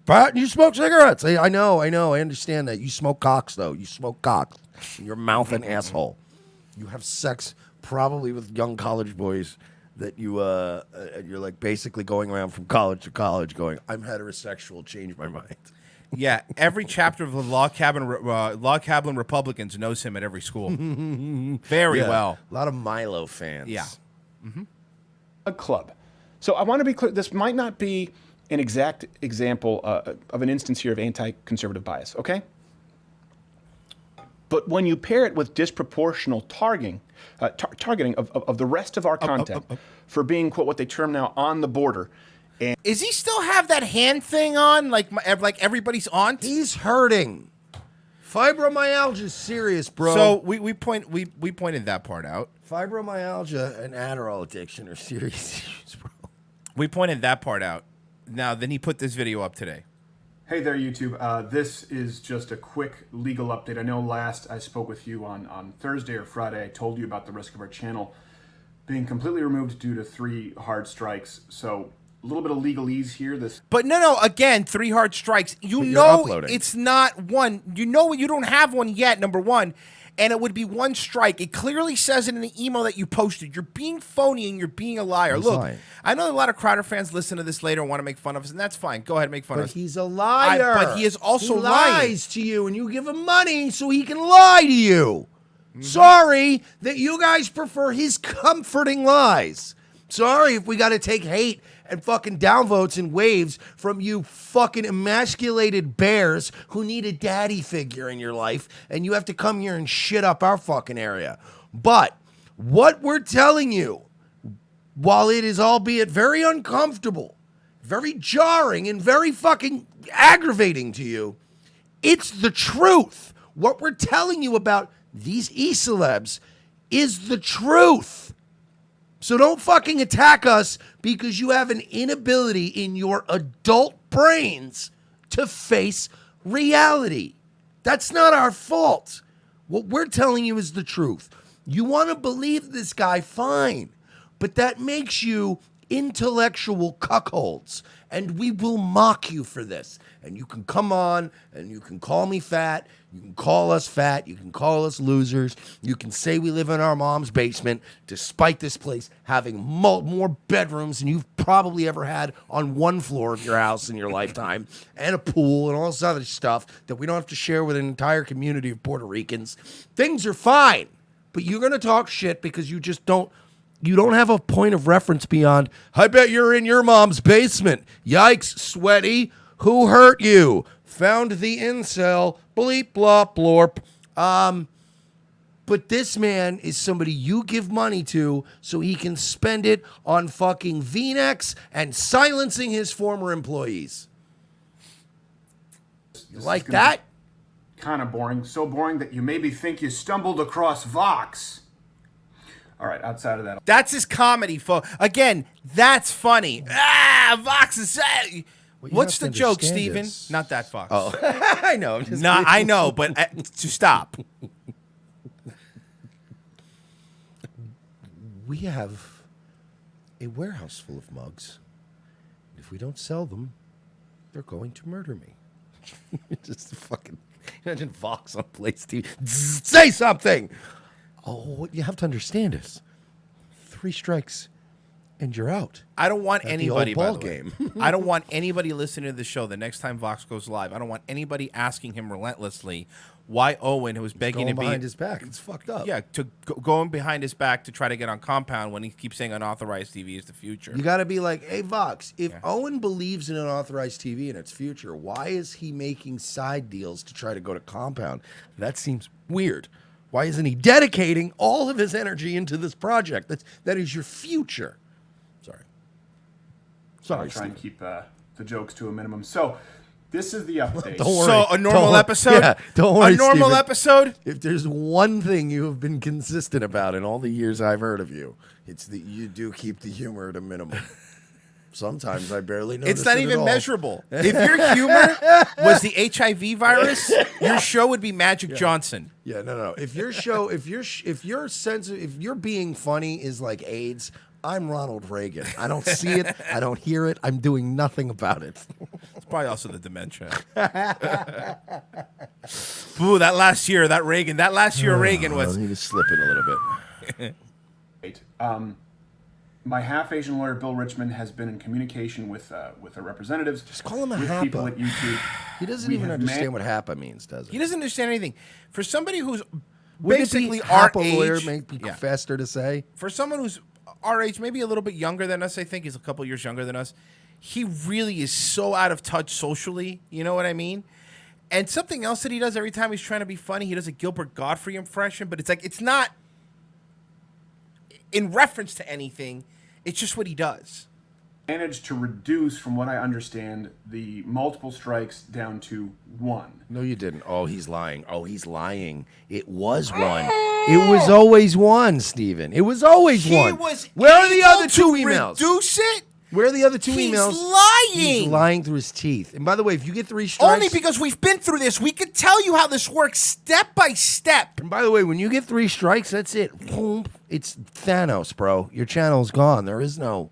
fat and you smoke cigarettes. I know. I understand that. You smoke cocks, though. You smoke cocks in your mouth and asshole. You have sex probably with young college boys that you're like basically going around from college to college going, I'm heterosexual, change my mind. Yeah, every chapter of the Log Cabin Republicans knows him at every school. Very well. A lot of Milo fans. Yeah. A club. So I want to be clear, this might not be an exact example of an instance here of anti-conservative bias, okay? But when you pair it with disproportional targeting of the rest of our content for being, quote, what they term now on the border. And is he still have that hand thing on, like everybody's aunt? He's hurting. Fibromyalgia is serious, bro. So we pointed that part out. Fibromyalgia and Adderall addiction are serious issues, bro. We pointed that part out. Now, then he put this video up today. Hey there, YouTube. This is just a quick legal update. I know last I spoke with you on Thursday or Friday, I told you about the risk of our channel being completely removed due to 3 hard strikes. So a little bit of legalese here. But no, again, 3 hard strikes. You know it's not one. You know you don't have one yet, number one. And it would be 1 strike. It clearly says it in the email that you posted. You're being phony and you're being a liar. Look, I know a lot of Crowder fans listen to this later and want to make fun of us, and that's fine. Go ahead, make fun of us. But he's a liar. But he is also he lying. lies to you, and you give him money so he can lie to you. Sorry that you guys prefer his comforting lies. Sorry if we got to take hate and fucking downvotes and waves from you fucking emasculated bears who need a daddy figure in your life, and you have to come here and shit up our fucking area. But what we're telling you, while it is albeit very uncomfortable, very jarring, and very fucking aggravating to you, it's the truth. What we're telling you about these e-celebs is the truth. So don't fucking attack us because you have an inability in your adult brains to face reality. That's not our fault. What we're telling you is the truth. You want to believe this guy, fine. But that makes you intellectual cuckolds. And we will mock you for this. And you can come on and you can call me fat. You can call us fat. You can call us losers. You can say we live in our mom's basement, despite this place having more bedrooms than you've probably ever had on one floor of your house in your lifetime, and a pool and all this other stuff that we don't have to share with an entire community of Puerto Ricans. Things are fine, but you're going to talk shit because you just don't. You don't have a point of reference beyond, I bet you're in your mom's basement. Yikes, sweaty. Who hurt you? Found the incel. Bleep, blop, blorp. But this man is somebody you give money to so he can spend it on fucking V-necks and silencing his former employees. You like that? Kind of boring. So boring that you maybe think you stumbled across Vox. All right, outside of that. That's his comedy, folks. Again, that's funny. Vox is... What's the joke, Steven? Not that Fox. Oh, I know. I'm just I know, but to stop. We have a warehouse full of mugs. If we don't sell them, they're going to murder me. Just fucking imagine Vox on Blaze TV. Say something. Oh, what you have to understand is 3 strikes and you're out. I don't want anybody, ball by the game. I don't want anybody listening to the show the next time Vox goes live. I don't want anybody asking him relentlessly why Owen, who was begging to be behind his back. It's fucked up. Yeah, to going behind his back to try to get on compound when he keeps saying unauthorized TV is the future. You got to be like, hey, Vox, if Owen believes in unauthorized TV and its future, why is he making side deals to try to go to compound? That seems weird. Why isn't he dedicating all of his energy into this project? That is your future. Sorry, Try and keep the jokes to a minimum. So, this is the update. Don't worry. So, a normal episode? Yeah, don't worry, a normal Steven. episode? If there's one thing you have been consistent about in all the years I've heard of you, it's that you do keep the humor at a minimum. Sometimes I barely notice It's not it even at all. measurable. If your humor was the HIV virus, your show would be Magic Johnson. Yeah, no. If your show, if your being funny is like AIDS, I'm Ronald Reagan. I don't see it. I don't hear it. I'm doing nothing about it. It's probably also the dementia. Ooh, that last year Reagan was... I need to slip it a little bit. My half Asian lawyer, Bill Richmond, has been in communication with the representatives. Just call him a with happa. people at YouTube. He doesn't even understand what HAPA means, does he? He doesn't understand anything. For somebody who's Wouldn't basically it be our HAPA lawyer age... make faster to say? For someone who's our age, maybe a little bit younger than us, I think. He's a couple years younger than us. He really is so out of touch socially. You know what I mean? And something else that he does every time he's trying to be funny, he does a Gilbert Gottfried impression, but it's like, it's not in reference to anything. It's just what he does. Managed to reduce, from what I understand, the multiple strikes down to 1. No, you didn't. Oh, he's lying. It was 1. It was always 1, Steven. It was always 1. Where are the other 2 emails? Reduce it? Where are the other 2 emails? He's lying. He's lying through his teeth. And by the way, if you get 3 strikes... Only because we've been through this. We could tell you how this works step by step. And by the way, when you get 3 strikes, that's it. Boom. It's Thanos, bro. Your channel's gone. There is no...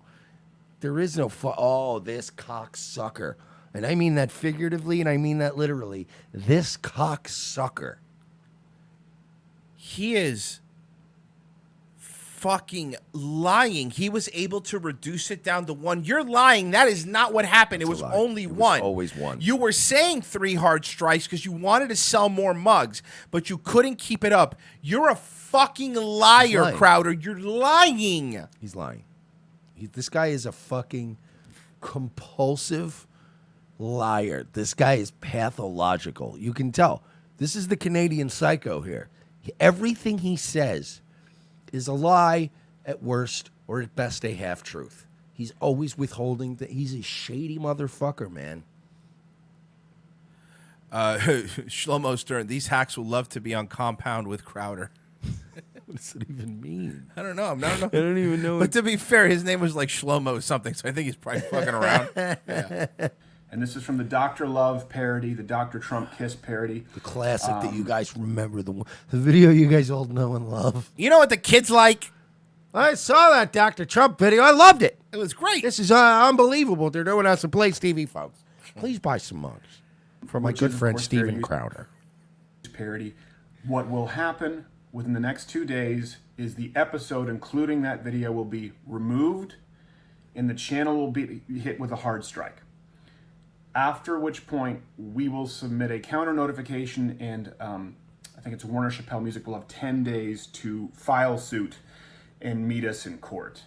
oh, this cocksucker. And I mean that figuratively, and I mean that literally. This cocksucker. He is fucking lying. He was able to reduce it down to 1. You're lying. That is not what happened. It was only 1. Always 1. You were saying 3 hard strikes because you wanted to sell more mugs, but you couldn't keep it up. You're a fucking liar, Crowder. You're lying. He's lying. This guy is a fucking compulsive liar. This guy is pathological. You can tell. This is the Canadian psycho here. Everything he says is a lie at worst, or at best a half-truth. He's always withholding. He's a shady motherfucker, man. Shlomo Stern, these hacks will love to be on compound with Crowder. What does it even mean? I don't know. I don't even know. But to be fair, his name was like Shlomo something, so I think he's probably fucking around. Yeah. And this is from the Dr. Love parody, the Dr. Trump Kiss parody. The classic that you guys remember, the video you guys all know and love. You know what the kids like? I saw that Dr. Trump video. I loved it. It was great. This is unbelievable. They're doing us some Place TV, folks. Please buy some mugs from my good friend Steven Crowder. Parody. What will happen within the next 2 days is the episode, including that video, will be removed and the channel will be hit with a hard strike. After which point, we will submit a counter notification, and I think it's Warner Chappelle Music will have 10 days to file suit and meet us in court.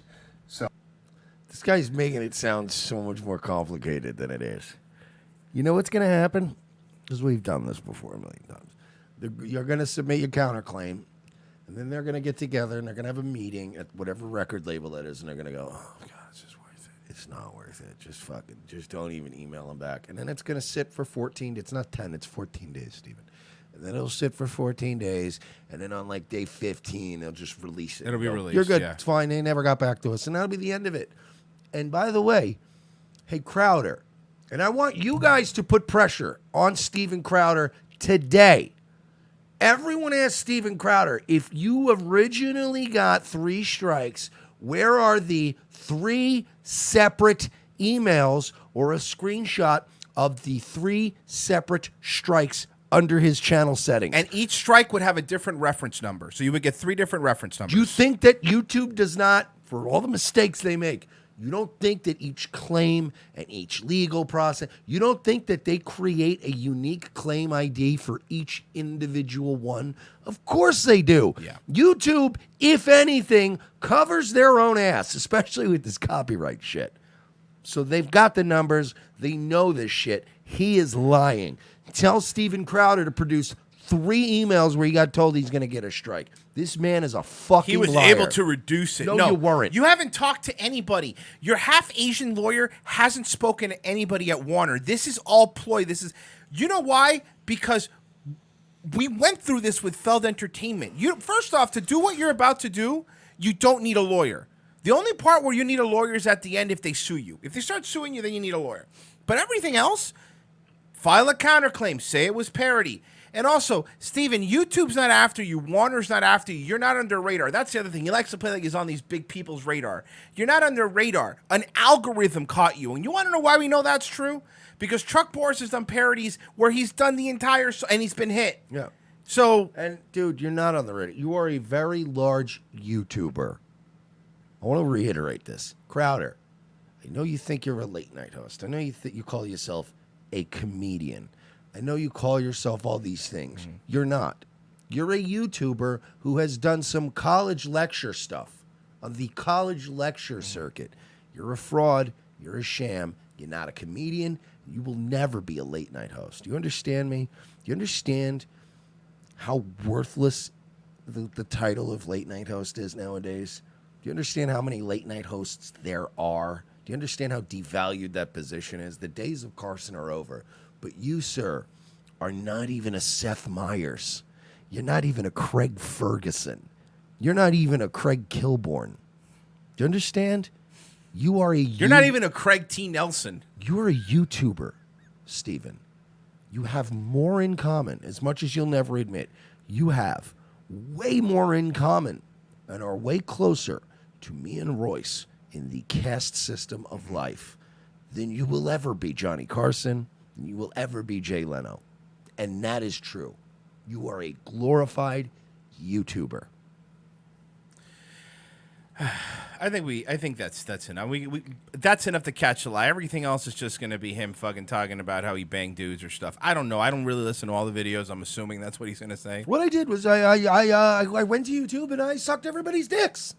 So this guy's making it sound so much more complicated than it is. You know what's going to happen? Because we've done this before a million times. You're going to submit your counterclaim, and then they're going to get together, and they're going to have a meeting at whatever record label that is, and they're going to go, oh, God, it's just worth it. It's not worth it. Just don't even email them back. And then it's going to sit for 14, it's not 10, it's 14 days, Stephen. And then it'll sit for 14 days, and then on like day 15, they'll just release it. It'll be released, You're good. yeah. It's fine. They never got back to us. And that'll be the end of it. And by the way, hey, Crowder, and I want you guys to put pressure on Steven Crowder today. Everyone asked Steven Crowder, if you originally got 3 strikes, where are the 3 separate emails or a screenshot of the 3 separate strikes under his channel settings? And each strike would have a different reference number. So you would get 3 different reference numbers. Do you think that YouTube does not, for all the mistakes they make, you don't think that each claim and each legal process, you don't think that they create a unique claim ID for each individual one? Of course they do. Yeah. YouTube, if anything, covers their own ass, especially with this copyright shit. So they've got the numbers. They know this shit. He is lying. Tell Steven Crowder to produce 3 emails where he got told he's going to get a strike. This man is a fucking liar. He was able to reduce it. No, you weren't. You haven't talked to anybody. Your half-Asian lawyer hasn't spoken to anybody at Warner. This is all ploy. You know why? Because we went through this with Feld Entertainment. First off, to do what you're about to do, you don't need a lawyer. The only part where you need a lawyer is at the end if they sue you. If they start suing you, then you need a lawyer. But everything else, file a counterclaim. Say it was parody. And also, Steven, YouTube's not after you. Warner's not after you. You're not under radar. That's the other thing. He likes to play like he's on these big people's radar. You're not under radar. An algorithm caught you. And you want to know why we know that's true? Because Truck Boris has done parodies where he's done the entire... and he's been hit. Yeah. So... And, dude, you're not on the radar. You are a very large YouTuber. I want to reiterate this. Crowder, I know you think you're a late-night host. I know you call yourself a comedian. I know you call yourself all these things. Mm-hmm. You're not. You're a YouTuber who has done some college lecture stuff on the college lecture circuit. You're a fraud. You're a sham. You're not a comedian. You will never be a late-night host. Do you understand me? Do you understand how worthless the title of late-night host is nowadays? Do you understand how many late-night hosts there are? Do you understand how devalued that position is? The days of Carson are over. But you, sir, are not even a Seth Meyers. You're not even a Craig Ferguson. You're not even a Craig Kilborn. Do you understand? You are You're not even a Craig T. Nelson. You're a YouTuber, Steven. You have more in common, as much as you'll never admit. You have way more in common and are way closer to me and Royce in the caste system of life than you will ever be Johnny Carson. You will ever be Jay Leno. And that is true. You are a glorified YouTuber. I think that's enough. That's enough to catch the lie. Everything else is just going to be him fucking talking about how he banged dudes or stuff. I don't know. I don't really listen to all the videos. I'm assuming that's what he's going to say. What I did was I went to YouTube and I sucked everybody's dicks.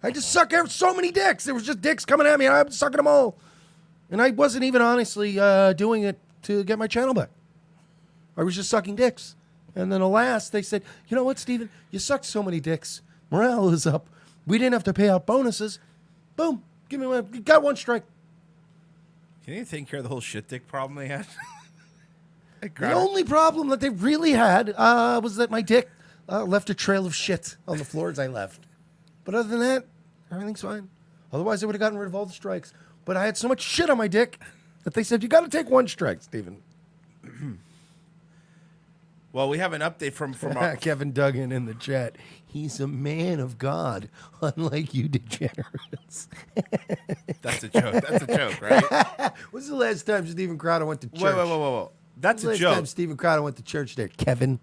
I just suck so many dicks. There was just dicks coming at me, and I'm sucking them all. And I wasn't even honestly doing it to get my channel back. I was just sucking dicks. And then alas, they said, you know what, Steven? You sucked so many dicks. Morale is up. We didn't have to pay out bonuses. Boom. Give me one. You got one strike. Can you take care of the whole shit dick problem they had? The only problem that they really had was that my dick left a trail of shit on the floor as I left. But other than that, everything's fine. Otherwise, I would have gotten rid of all the strikes. But I had so much shit on my dick that they said, you got to take one strike, Steven. Well, we have an update from our... Kevin Duggan in the chat. He's a man of God, unlike you degenerates. That's a joke. That's a joke, right? When's the last time Steven Crowder went to church? Whoa. That's a joke. Last time Steven Crowder went to church there, Kevin.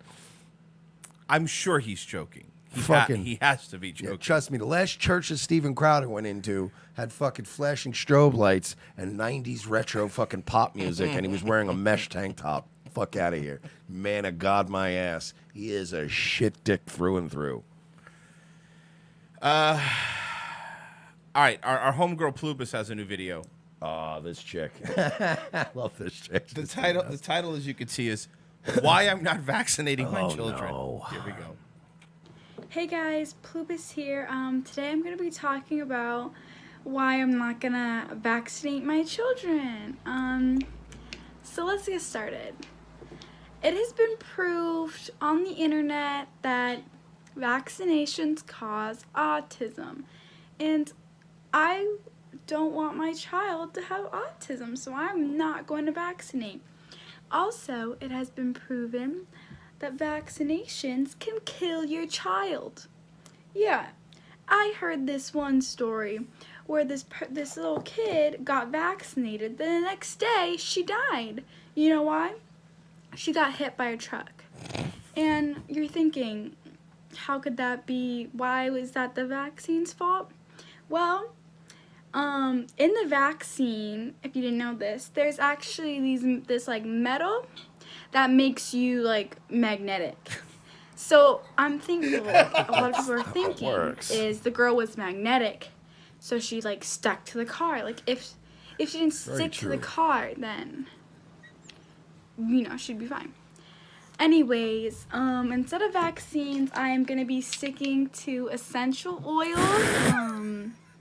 I'm sure he's joking. He has to be joking. Yeah, trust me, the last church that Steven Crowder went into had fucking flashing strobe lights and 90s retro fucking pop music, and he was wearing a mesh tank top. Fuck out of here. Man of God, my ass. He is a shit dick through and through. All right, our homegirl Plubis has a new video. Oh, this chick. I love this chick. The title, as you can see, is "Why I'm Not Vaccinating My Children." No. Here we go. Hey guys, Plubis here. Today I'm going to be talking about why I'm not going to vaccinate my children. So let's get started. It has been proved on the internet that vaccinations cause autism, and I don't want my child to have autism, so I'm not going to vaccinate. Also, it has been proven that vaccinations can kill your child. Yeah, I heard this one story where this little kid got vaccinated, then the next day she died. You know why? She got hit by a truck. And you're thinking, how could that be? Why was that the vaccine's fault? Well, in the vaccine, if you didn't know this, there's actually this like metal that makes you like magnetic. So I'm thinking, like, a lot of people are thinking is the girl was magnetic, so she like stuck to the car. Like if she didn't stick to the car, then she'd be fine. Anyways, instead of vaccines, I am gonna be sticking to essential oils.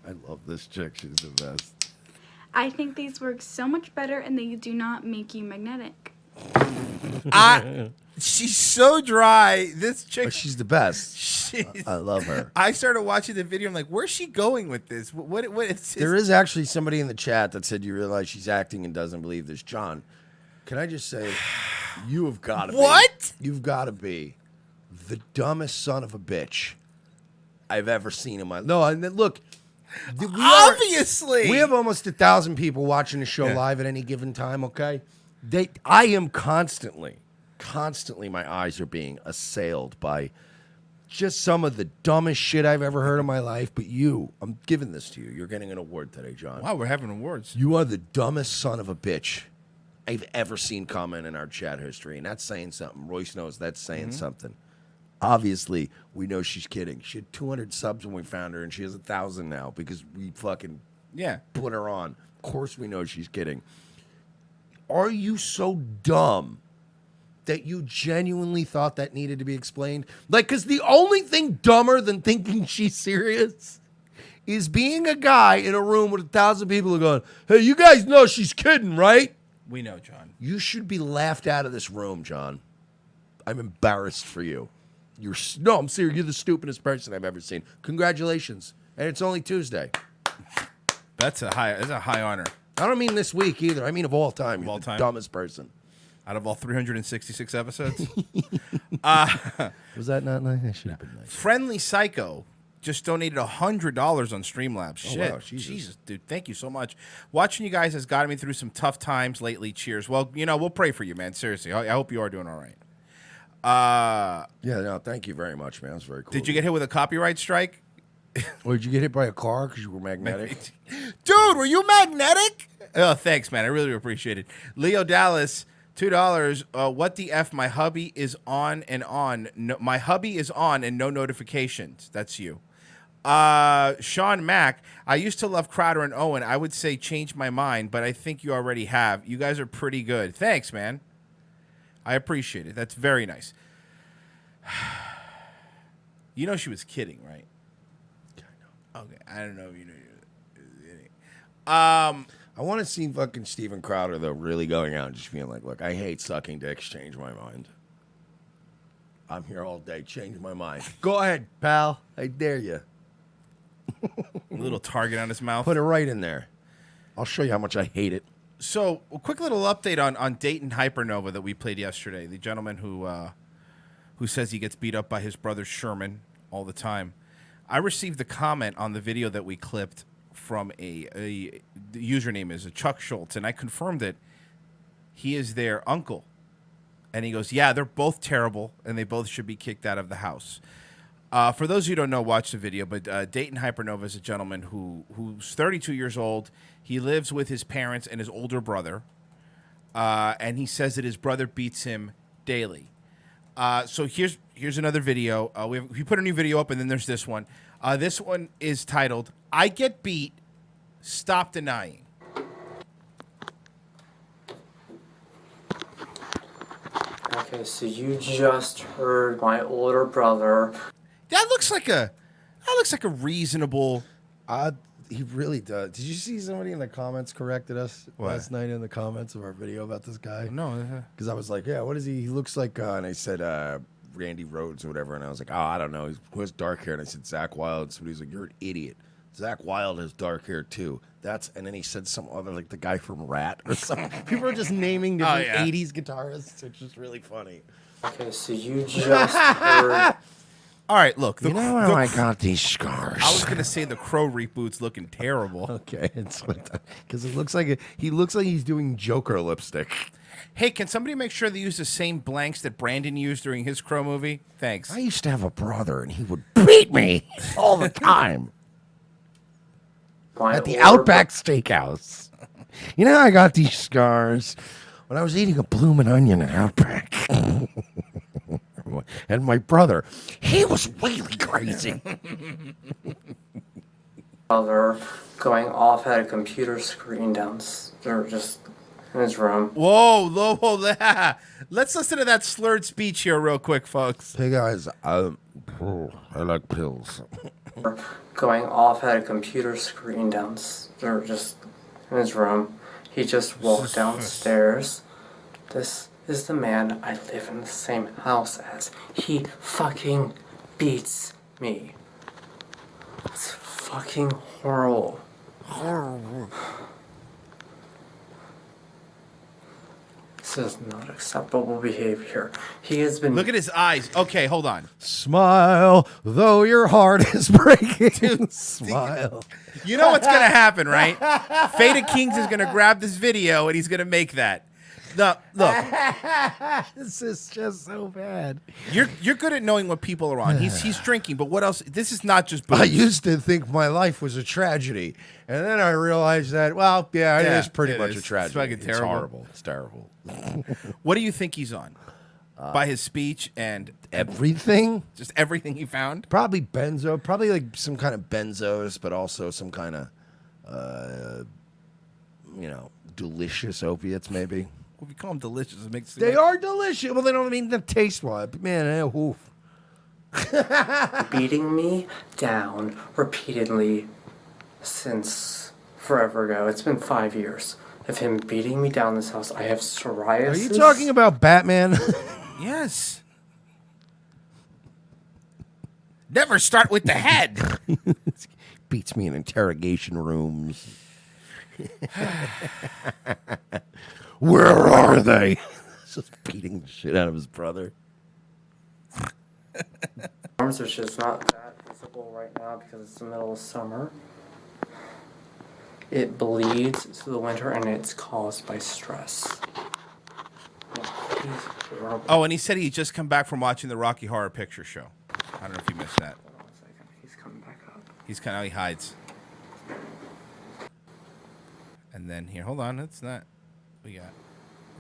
I love this chick. She's the best. I think these work so much better, and they do not make you magnetic. She's so dry. This chick. But she's the best. I love her. I started watching the video. I'm like, where's she going with this? What is There is actually somebody in the chat that said you realize she's acting and doesn't believe this. John, can I just say, you have got to be. What? You've got to be the dumbest son of a bitch I've ever seen in my life. No, and then look. Obviously. We have almost 1,000 people watching the show live at any given time, okay? I am constantly, my eyes are being assailed by just some of the dumbest shit I've ever heard in my life. But I'm giving this to you. You're getting an award today, John. Wow, we're having awards. You are the dumbest son of a bitch I've ever seen comment in our chat history. And that's saying something. Royce knows that's saying something. Obviously, we know she's kidding. She had 200 subs when we found her, and she has 1,000 now because we fucking put her on. Of course we know she's kidding. Are you so dumb that you genuinely thought that needed to be explained? Like, because the only thing dumber than thinking she's serious is being a guy in a room with 1,000 people who are going, hey, you guys know she's kidding, right? We know, John. You should be laughed out of this room, John. I'm embarrassed for you. No, I'm serious. You're the stupidest person I've ever seen. Congratulations. And it's only Tuesday. That's a high honor. I don't mean this week either. I mean of all time. Of all time? The dumbest person. Out of all 366 episodes? Was that not nice? That should have been nice. Friendly Psycho just donated $100 on Streamlabs. Shit. Wow, Jesus, dude. Thank you so much. Watching you guys has gotten me through some tough times lately. Cheers. Well, we'll pray for you, man. Seriously. I hope you are doing all right. Thank you very much, man. That's very cool. Did you get hit with a copyright strike? Or did you get hit by a car because you were magnetic? Dude, were you magnetic? Oh, thanks, man. I really appreciate it. Leo Dallas, $2. What the F? My hubby is on and on. No, my hubby is on and no notifications. That's you. Sean Mack, I used to love Crowder and Owen. I would say change my mind, but I think you already have. You guys are pretty good. Thanks, man. I appreciate it. That's very nice. You know she was kidding, right? Okay, I don't know if you know. I want to see fucking Steven Crowder though, really going out and just being like, "Look, I hate sucking dicks. Change my mind. I'm here all day. Change my mind. Go ahead, pal. I dare you." A little target on his mouth. Put it right in there. I'll show you how much I hate it. So, a quick little update on Dayton Hypernova that we played yesterday. The gentleman who says he gets beat up by his brother Sherman all the time. I received a comment on the video that we clipped from the username is Chuck Schultz, and I confirmed that he is their uncle. And he goes, yeah, they're both terrible, and they both should be kicked out of the house. For those who don't know, watch the video, but Dayton Hypernova is a gentleman who's 32 years old. He lives with his parents and his older brother, and he says that his brother beats him daily. So here's another video. We put a new video up, and then there's this one. This one is titled, I Get Beat, Stop Denying. Okay, so you just heard my older brother. That looks like a reasonable. He really does. Did you see somebody in the comments corrected us last night in the comments of our video about this guy? No. Because I was like, yeah, what is he? He looks like, and I said Randy Rhodes or whatever, and I was like, oh, I don't know. He has dark hair, and I said Zach Wilde. So he's like, you're an idiot. Zach Wilde has dark hair too. And then he said some other, like the guy from Rat or something. People are just naming different 80s guitarists. It's just really funny. Okay, so you just heard. All right, look. You know how I got these scars? I was gonna say the Crow reboot's looking terrible. Okay, because it looks like he looks like he's doing Joker lipstick. Hey, can somebody make sure they use the same blanks that Brandon used during his Crow movie? Thanks. I used to have a brother, and he would beat me all the time at the Outback Steakhouse. You know how I got these scars? When I was eating a bloomin' onion at Outback. And my brother, he was really crazy. Brother going off at a computer screen downstairs, just in his room. Whoa. Let's listen to that slurred speech here real quick, folks. Hey, guys, I like pills. Going off at a computer screen downstairs, just in his room. He just walked downstairs. This is the man I live in the same house as. He fucking beats me. It's fucking horrible. Horrible. This is not acceptable behavior. He has been. Look at his eyes. Okay, hold on. Smile, though your heart is breaking. Dude, smile. You know what's gonna happen, right? Fata Kings is gonna grab this video and he's gonna make that. No, look. This is just so bad. You're good at knowing what people are on. He's drinking, but what else? This is not just booze. I used to think my life was a tragedy, and then I realized that, well, it is pretty much a tragedy. It's fucking terrible. Horrible. It's terrible. What do you think he's on? By his speech and everything? Just everything he found? Probably benzo. Probably like some kind of benzos, but also some kind of, delicious opiates, maybe. Well, if you call them delicious, it makes they are delicious. Well, they don't mean the taste wise. Man, oof. Beating me down repeatedly since forever ago. It's been 5 years of him beating me down in this house. I have psoriasis. Are you talking about Batman? Yes. Never start with the head. Beats me in interrogation rooms. Where are they? Just beating the shit out of his brother. Arms are just not that visible right now because it's the middle of summer. It bleeds through the winter and it's caused by stress. Oh, and he said he just come back from watching the Rocky Horror Picture Show. I don't know if you missed that. Hold on a second. He's coming back up. He's kind of, he hides. And then here, hold on, it's not, we got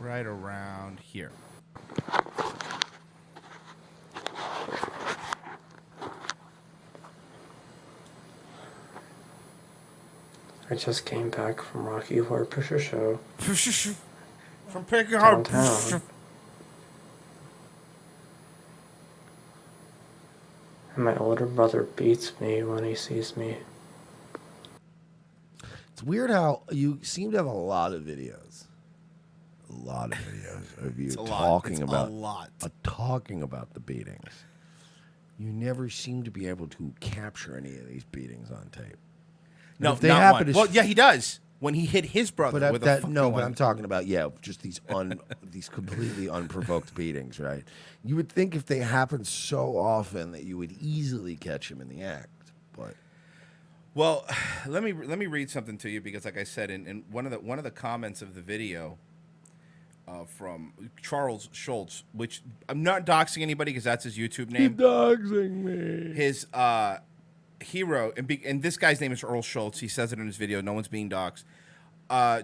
right around here. I just came back from Rocky Horror Picture Show. From Picture Horror downtown. And my older brother beats me when he sees me. It's weird how you seem to have a lot of videos. A lot of videos of you talking about the beatings. You never seem to be able to capture any of these beatings on tape. No, if they not happen one. to Well, yeah, he does when he hit his brother with a fucking but I'm talking about just these these completely unprovoked beatings, right? You would think if they happen so often that you would easily catch him in the act, but well, let me read something to you because, like I said, in one of the comments of the video from Charles Schultz, which I'm not doxing anybody because that's his YouTube name. Keep doxing me. His hero, and this guy's name is Earl Schultz. He says it in his video. No one's being doxed.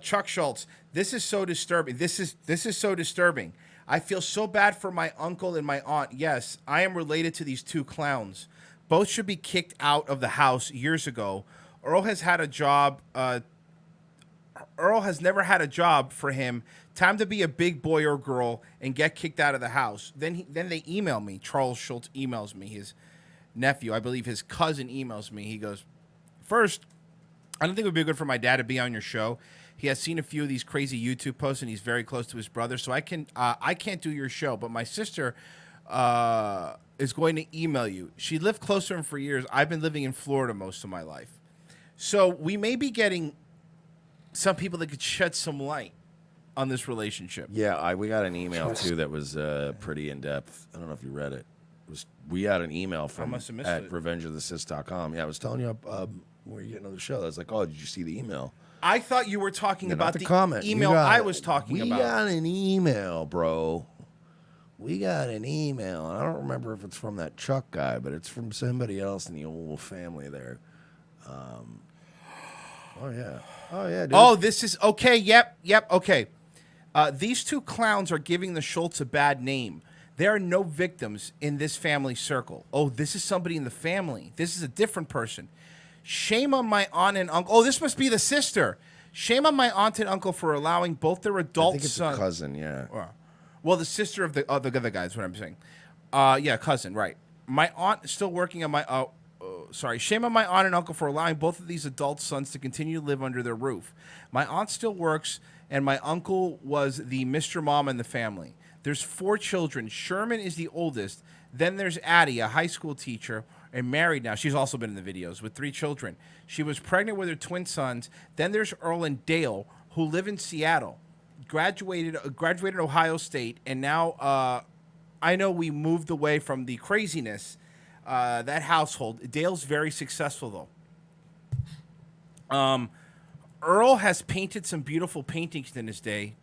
Chuck Schultz. This is so disturbing. This is so disturbing. I feel so bad for my uncle and my aunt. Yes, I am related to these two clowns. Both should be kicked out of the house years ago. Earl has had a job. Earl has never had a job for him. Time to be a big boy or girl and get kicked out of the house. Then they email me. Charles Schultz emails me. His nephew, I believe his cousin, emails me. He goes, first, I don't think it would be good for my dad to be on your show. He has seen a few of these crazy YouTube posts, and he's very close to his brother, so I can't do your show. But my sister is going to email you. She lived close to him for years. I've been living in Florida most of my life. So we may be getting some people that could shed some light on this relationship. Yeah, we got an email, too, that was pretty in-depth. I don't know if you read it. We got an email from at revengeofthesis.com. Yeah, I was telling you when you get another show. I was like, oh, did you see the email? I thought you were talking about the comment. email I was talking about. We got an email, bro. We got an email. I don't remember if it's from that Chuck guy, but it's from somebody else in the old family there. Oh, yeah, dude. Oh, this is okay. Yep, okay. These two clowns are giving the Schultz a bad name. There are no victims in this family circle. Oh, this is somebody in the family. This is a different person. Shame on my aunt and uncle. Oh, this must be the sister. Shame on my aunt and uncle for allowing both their adult I think it's sons. a cousin, yeah. Well, the sister of the other guy is what I'm saying. Yeah, cousin, right. My aunt is still working on my... sorry. Shame on my aunt and uncle for allowing both of these adult sons to continue to live under their roof. My aunt still works, and my uncle was the Mr. Mom in the family. There's 4 children. Sherman is the oldest. Then there's Addie, a high school teacher, and married now. She's also been in the videos with 3 children. She was pregnant with her twin sons. Then there's Earl and Dale, who live in Seattle. Graduated Ohio State, and now I know we moved away from the craziness that household. Dale's very successful though. Earl has painted some beautiful paintings in his day,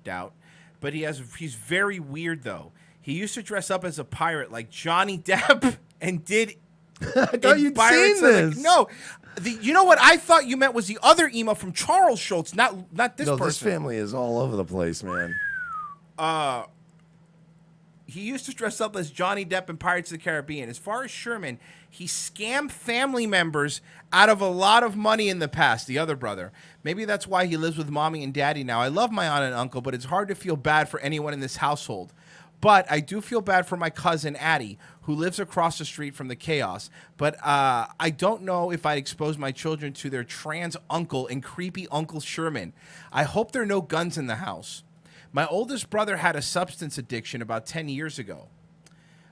but he's very weird though. He used to dress up as a pirate like Johnny Depp and did. I thought you'd seen this. No. You know what I thought you meant was the other email from Charles Schultz, not this person. This family is all over the place, man. He used to dress up as Johnny Depp in Pirates of the Caribbean. As far as Sherman, he scammed family members out of a lot of money in the past, the other brother. Maybe that's why he lives with mommy and daddy now. I love my aunt and uncle, but it's hard to feel bad for anyone in this household. But I do feel bad for my cousin, Addie, who lives across the street from the chaos. But I don't know if I'd expose my children to their trans uncle and creepy Uncle Sherman. I hope there are no guns in the house. My oldest brother had a substance addiction about 10 years ago.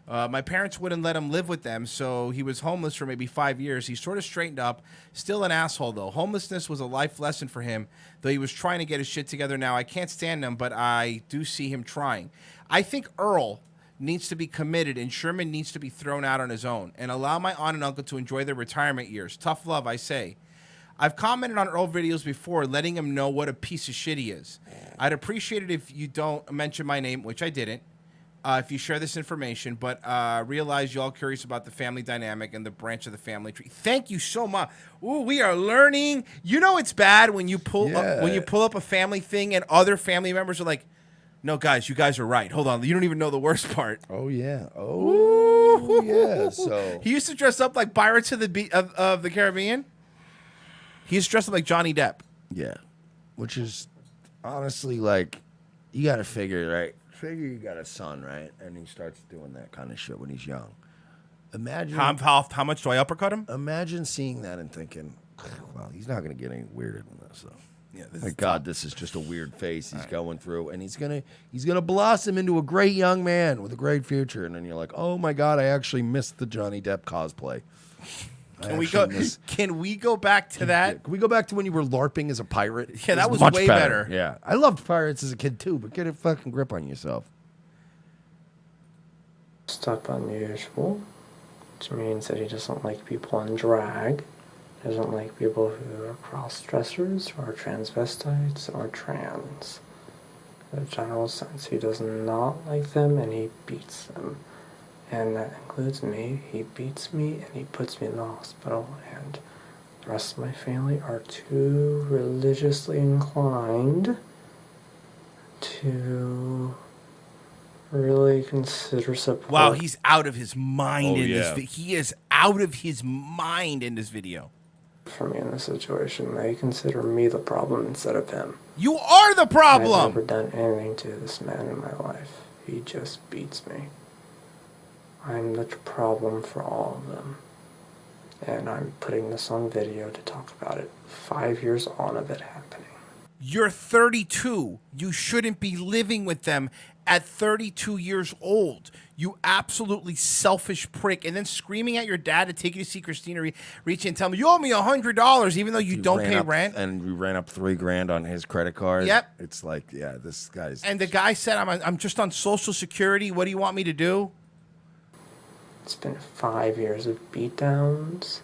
My parents wouldn't let him live with them, so he was homeless for maybe 5 years. He sort of straightened up. Still an asshole, though. Homelessness was a life lesson for him, though he was trying to get his shit together now. I can't stand him, but I do see him trying. I think Earl needs to be committed, and Sherman needs to be thrown out on his own, and allow my aunt and uncle to enjoy their retirement years. Tough love, I say. I've commented on Earl videos before, letting him know what a piece of shit he is. I'd appreciate it if you don't mention my name, which I didn't, if you share this information, but realize you're all curious about the family dynamic and the branch of the family tree. Thank you so much. Ooh, we are learning. You know it's bad when you pull up a family thing and other family members are like, no, guys, you guys are right. Hold on. You don't even know the worst part. Oh, yeah. Oh, yeah. So he used to dress up like Pirates of the Caribbean. He used to dress up like Johnny Depp. Yeah, which is honestly like you got to figure, right? Figure you got a son, right? And he starts doing that kind of shit when he's young. Imagine how much do I uppercut him? Imagine seeing that and thinking, well, he's not going to get any weirder than this. So. Yeah, Thank God, this is just a weird phase he's going through, and he's gonna blossom into a great young man with a great future. And then you're like, oh my God, I actually missed the Johnny Depp cosplay. Can we go back to that? Can we go back to when you were LARPing as a pirate? Yeah, that was much way better. Yeah, I loved pirates as a kid too, but get a fucking grip on yourself. Stuck unusual, which means that he doesn't like people in drag. Doesn't like people who are cross-dressers or transvestites or trans. In a general sense, he does not like them and he beats them. And that includes me. He beats me and he puts me in the hospital, and the rest of my family are too religiously inclined to really consider support. Wow, he's out of his mind in this video. He is out of his mind in this video. For me in this situation, they consider me the problem instead of him. You are the problem! I've never done anything to this man in my life. He just beats me. I'm the problem for all of them. And I'm putting this on video to talk about it. 5 years on of it happening. You're 32. You shouldn't be living with them at 32 years old. You absolutely selfish prick. And then screaming at your dad to take you to see Christina Ricci and tell me, you owe me $100 even though you don't pay rent. And we ran up $3,000 on his credit card. Yep. It's like, yeah, this guy's... And the guy said, I'm just on Social Security. What do you want me to do? It's been 5 years of beatdowns.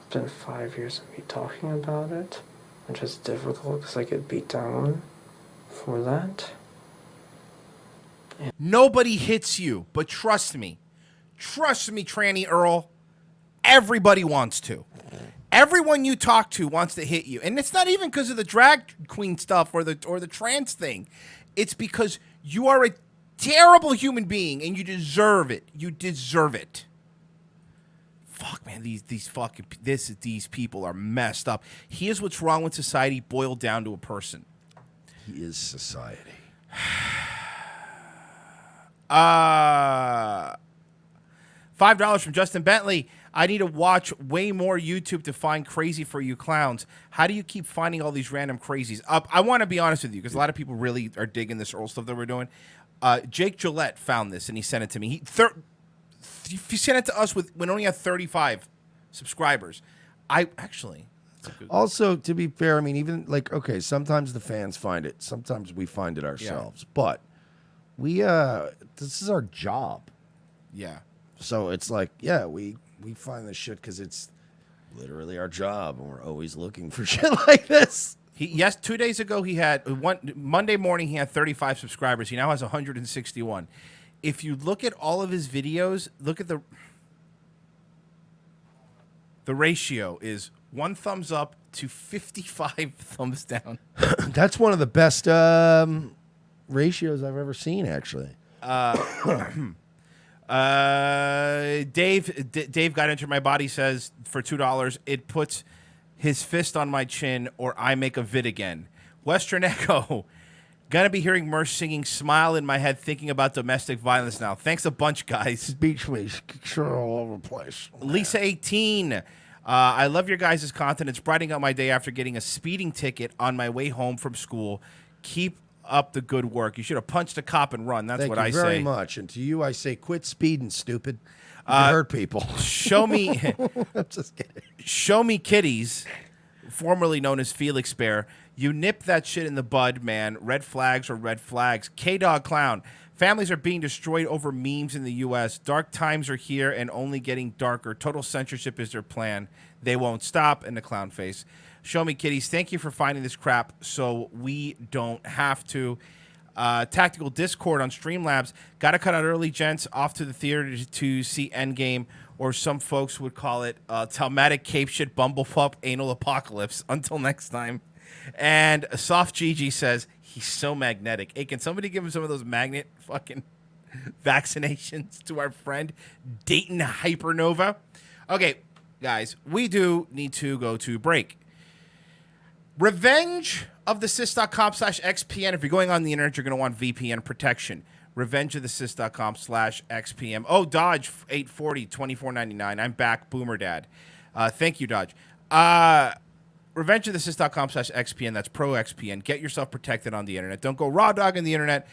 It's been 5 years of me talking about it. Which is difficult because I get beat down for that. Nobody hits you, but trust me, Tranny Earl, everybody wants to. Everyone you talk to wants to hit you, and it's not even because of the drag queen stuff or the trans thing. It's because you are a terrible human being, and you deserve it. You deserve it. Fuck, man, these people are messed up. Here's what's wrong with society boiled down to a person. He is society. $5 from Justin Bentley. I need to watch way more YouTube to find crazy for you clowns. How do you keep finding all these random crazies? I want to be honest with you because a lot of people really are digging this Earl stuff that we're doing. Jake Gillette found this and he sent it to me. He sent it to us when only had 35 subscribers. Also, to be fair, I mean, even like, okay, sometimes the fans find it. Sometimes we find it ourselves. Yeah. But this is our job. Yeah. So it's like, yeah, we find this shit because it's literally our job, and we're always looking for shit like this. 2 days ago, he had Monday morning, he had 35 subscribers. He now has 161. If you look at all of his videos, look at the ratio is 1 thumbs up to 55 thumbs down. That's one of the best ratios I've ever seen, actually. Dave got into my body says for $2, it puts his fist on my chin or I make a vid again. Western Echo. Gonna be hearing Mersh singing Smile in my head, thinking about domestic violence now. Thanks a bunch, guys. Beach me, sure all over the place. Lisa 18. I love your guys' content. It's brightening up my day after getting a speeding ticket on my way home from school. Keep up the good work. You should have punched a cop and run. That's what I say. Thank you very much. And to you, I say, quit speeding, stupid. You hurt people. Show me. I'm just kidding. Show me kitties, formerly known as Felix Bear. You nip that shit in the bud, man. Red flags are red flags. K-Dog Clown. Families are being destroyed over memes in the U.S. Dark times are here and only getting darker. Total censorship is their plan. They won't stop. And the clown face. Show me kitties. Thank you for finding this crap so we don't have to. Tactical Discord on Streamlabs. Got to cut out early, gents. Off to the theater to see Endgame, or some folks would call it Talmatic Cape Shit Bumblefuck Anal Apocalypse. Until next time. And Soft Gigi says, he's so magnetic. Hey, can somebody give him some of those magnet fucking vaccinations to our friend Dayton Hypernova? Okay, guys, we do need to go to break. RevengeOfTheSys.com/XPN. If you're going on the internet, you're going to want VPN protection. RevengeOfTheSys.com/XPM. Oh, Dodge 840 $24.99. I'm back, Boomer Dad. Thank you, Dodge. RevengeOfTheSys.com/XPN. That's Pro XPN. Get yourself protected on the internet. Don't go raw dog on the internet.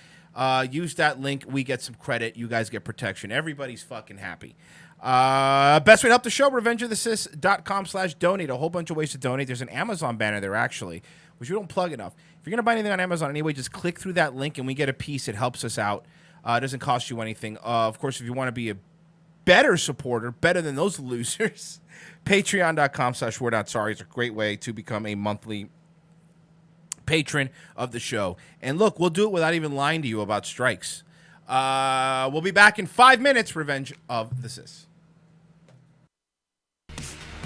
Use that link. We get some credit. You guys get protection. Everybody's fucking happy. Best way to help the show, RevengeOfTheSys.com/donate. A whole bunch of ways to donate. There's an Amazon banner there, actually, which we don't plug enough. If you're going to buy anything on Amazon anyway, just click through that link and we get a piece. It helps us out. It doesn't cost you anything. Of course, if you want to be a better supporter, better than those losers, Patreon.com/we're-not-sorry is a great way to become a monthly patron of the show. And look, we'll do it without even lying to you about strikes. We'll be back in 5 minutes. Revenge of the Sys.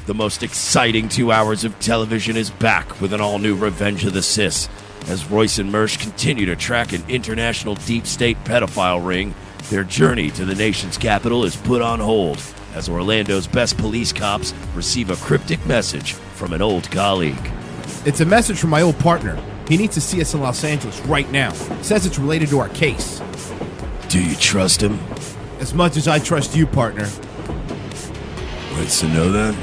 The most exciting 2 hours of television is back with an all-new Revenge of the Sys. As Royce and Mersh continue to track an international deep state pedophile ring, their journey to the nation's capital is put on hold as Orlando's best police cops receive a cryptic message from an old colleague. It's a message from my old partner. He needs to see us in Los Angeles right now. Says it's related to our case. Do you trust him? As much as I trust you, partner. What's to know then?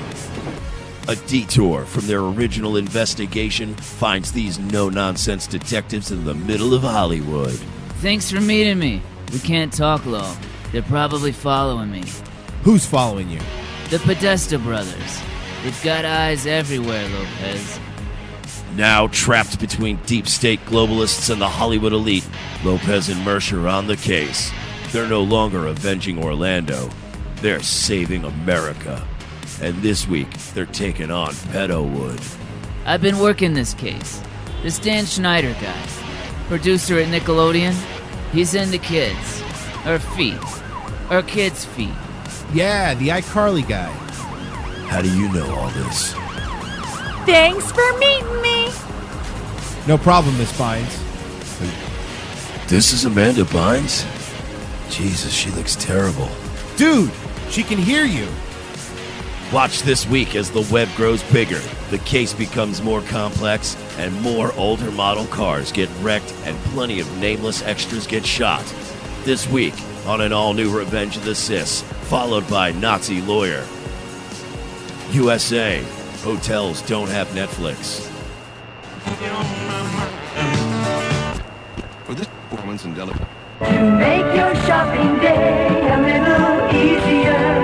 A detour from their original investigation finds these no-nonsense detectives in the middle of Hollywood. Thanks for meeting me. We can't talk long. They're probably following me. Who's following you? The Podesta brothers. They've got eyes everywhere, Lopez. Now trapped between deep state globalists and the Hollywood elite, Lopez and Mersh are on the case. They're no longer avenging Orlando. They're saving America. And this week, they're taking on Pedowood. I've been working this case. This Dan Schneider guy, producer at Nickelodeon, he's into kids. Or feet. Or kids' feet. Yeah, the iCarly guy. How do you know all this? Thanks for meeting me. No problem, Miss Bynes. This is Amanda Bynes? Jesus, she looks terrible. Dude, she can hear you. Watch this week as the web grows bigger, the case becomes more complex, and more older model cars get wrecked and plenty of nameless extras get shot. This week on an all-new Revenge of the Sys, followed by Nazi Lawyer. USA, hotels don't have Netflix. For this performance in Delaware. To make your shopping day a little easier.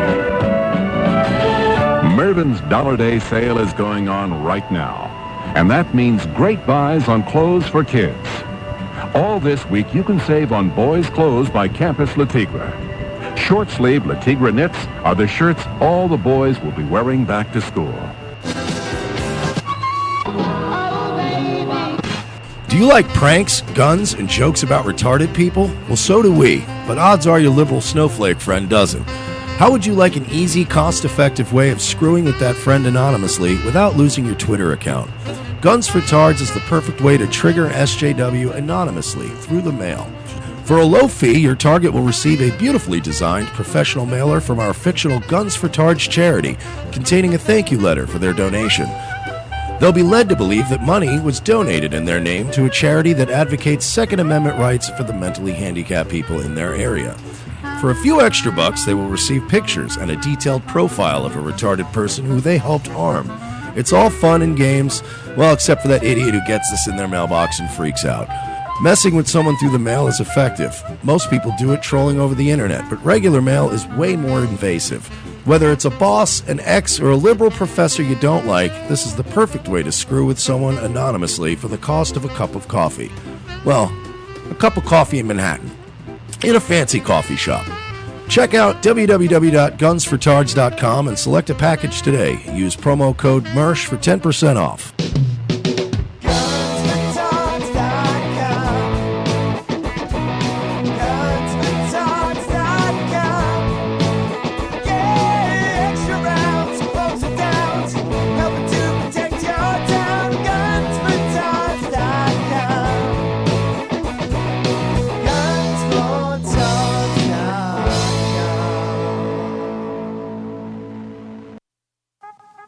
Mervyn's Dollar Day sale is going on right now, and that means great buys on clothes for kids. All this week you can save on boys' clothes by Campus Le Tigre. Short-sleeve Le Tigre knits are the shirts all the boys will be wearing back to school. Do you like pranks, guns, and jokes about retarded people? Well, so do we, but odds are your liberal snowflake friend doesn't. How would you like an easy, cost-effective way of screwing with that friend anonymously without losing your Twitter account? Guns for Tards is the perfect way to trigger an SJW anonymously through the mail. For a low fee, your target will receive a beautifully designed professional mailer from our fictional Guns for Tards charity, containing a thank you letter for their donation. They'll be led to believe that money was donated in their name to a charity that advocates Second Amendment rights for the mentally handicapped people in their area. For a few extra bucks, they will receive pictures and a detailed profile of a retarded person who they helped harm. It's all fun and games, well, except for that idiot who gets this in their mailbox and freaks out. Messing with someone through the mail is effective. Most people do it trolling over the internet, but regular mail is way more invasive. Whether it's a boss, an ex, or a liberal professor you don't like, this is the perfect way to screw with someone anonymously for the cost of a cup of coffee. Well, a cup of coffee in Manhattan, in a fancy coffee shop. Check out www.gunsfortards.com and select a package today. Use promo code MERSH for 10% off.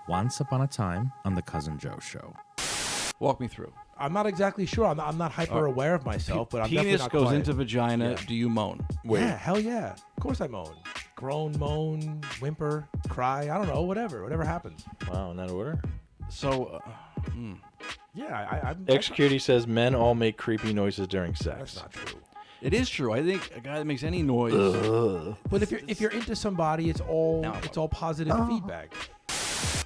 Once upon a time on the Cousin Joe Show. Walk me through. I'm not exactly sure. I'm not hyper aware of myself, but I'm definitely Penis not goes quiet. into vagina. Yeah. Do you moan? Yeah, hell yeah. Of course I moan. Groan, moan, whimper, cry. I don't know. Whatever happens. Wow, in that order. So, yeah, Executee says men all make creepy noises during sex. That's not true. it is true. I think a guy that makes any noise. But if you're into somebody, it's all positive feedback.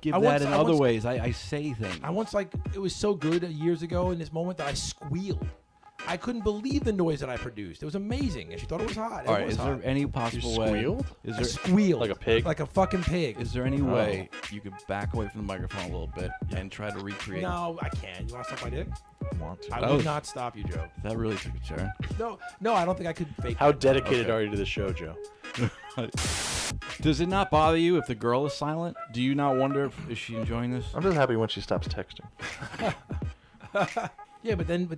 Give I that once- in I other once- ways. I say things. I once it was so good years ago in this moment that I squealed. I couldn't believe the noise that I produced. It was amazing, and she thought it was hot. All right, is there any possible way? Is I there squealed like a pig? Like a fucking pig. Is there any way you could back away from the microphone a little bit and try to recreate? No, I can't. You want to suck my dick? Want to? I would not stop you, Joe. That really took a turn. No, I don't think I could fake. How that. dedicated are you to the show, Joe? Does it not bother you if the girl is silent? Do you not wonder is she enjoying this? I'm just happy when she stops texting. Yeah, but then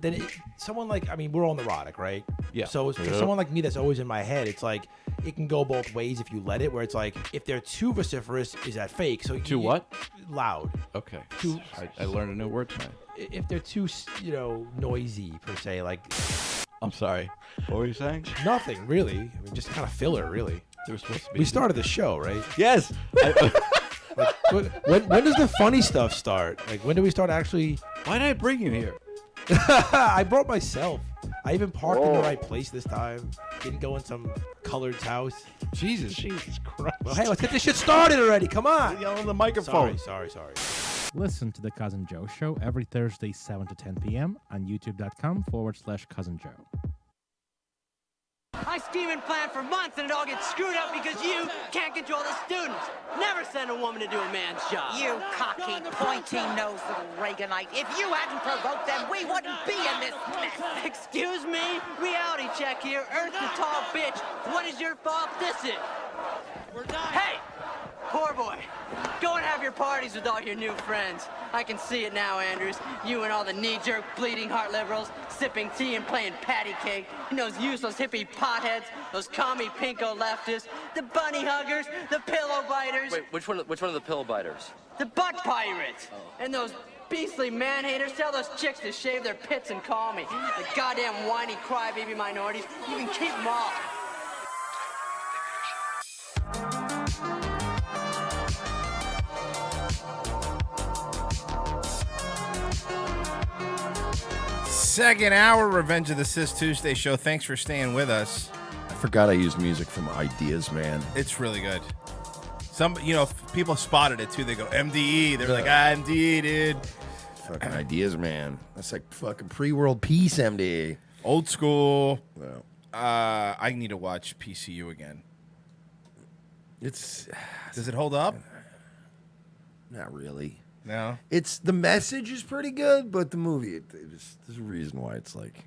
someone we're all neurotic, right? Yeah. So for someone like me that's always in my head, it's like it can go both ways if you let it. Where it's like if they're too vociferous, is that fake? So Too what? Loud. Okay. Too. I learned a new word tonight. If they're too, noisy per se, like. I'm sorry. What were you saying? Nothing really. I mean, just kind of filler, really. They were supposed to be. We started the show, right? Yes. When does the funny stuff start? Like when do we start actually? Why did I bring you here? I brought myself. I even parked in the right place this time. Didn't go in some colored's house. Jesus Christ. Well, hey, let's get this shit started already. Come on. Yell on the microphone. Sorry. Listen to the Cousin Joe Show every Thursday, 7 to 10 p.m. on youtube.com/Cousin Joe. I scheme and plan for months and it all gets screwed up because you can't control the students. Never send a woman to do a man's job. You cocky, pointy-nosed little Reaganite. If you hadn't provoked them, we wouldn't be in this mess. Excuse me? Reality check here. Earth the tall bitch. What is your fault this is? We're done. Hey! Poor boy. Go and have your parties with all your new friends. I can see it now, Andrews. You and all the knee-jerk, bleeding heart liberals, sipping tea and playing patty cake. And those useless hippie potheads, those commie pinko leftists, the bunny huggers, the pillow biters. Wait, which one of the pill biters? The butt pirates. And those beastly man-haters. Tell those chicks to shave their pits and call me. The goddamn whiny crybaby minorities. You can keep them all. Second hour, Revenge of the Sis Tuesday show. Thanks for staying with us. I forgot I used music from Ideas, man. It's really good. Some, people spotted it too. They go MDE. They're like, MDE, dude. Fucking Ideas, man. That's like fucking pre-world peace, MDE. Old school. No. I need to watch PCU again. Does it hold up? Not really. No. It's the message is pretty good, but the movie, there's a reason why it's like,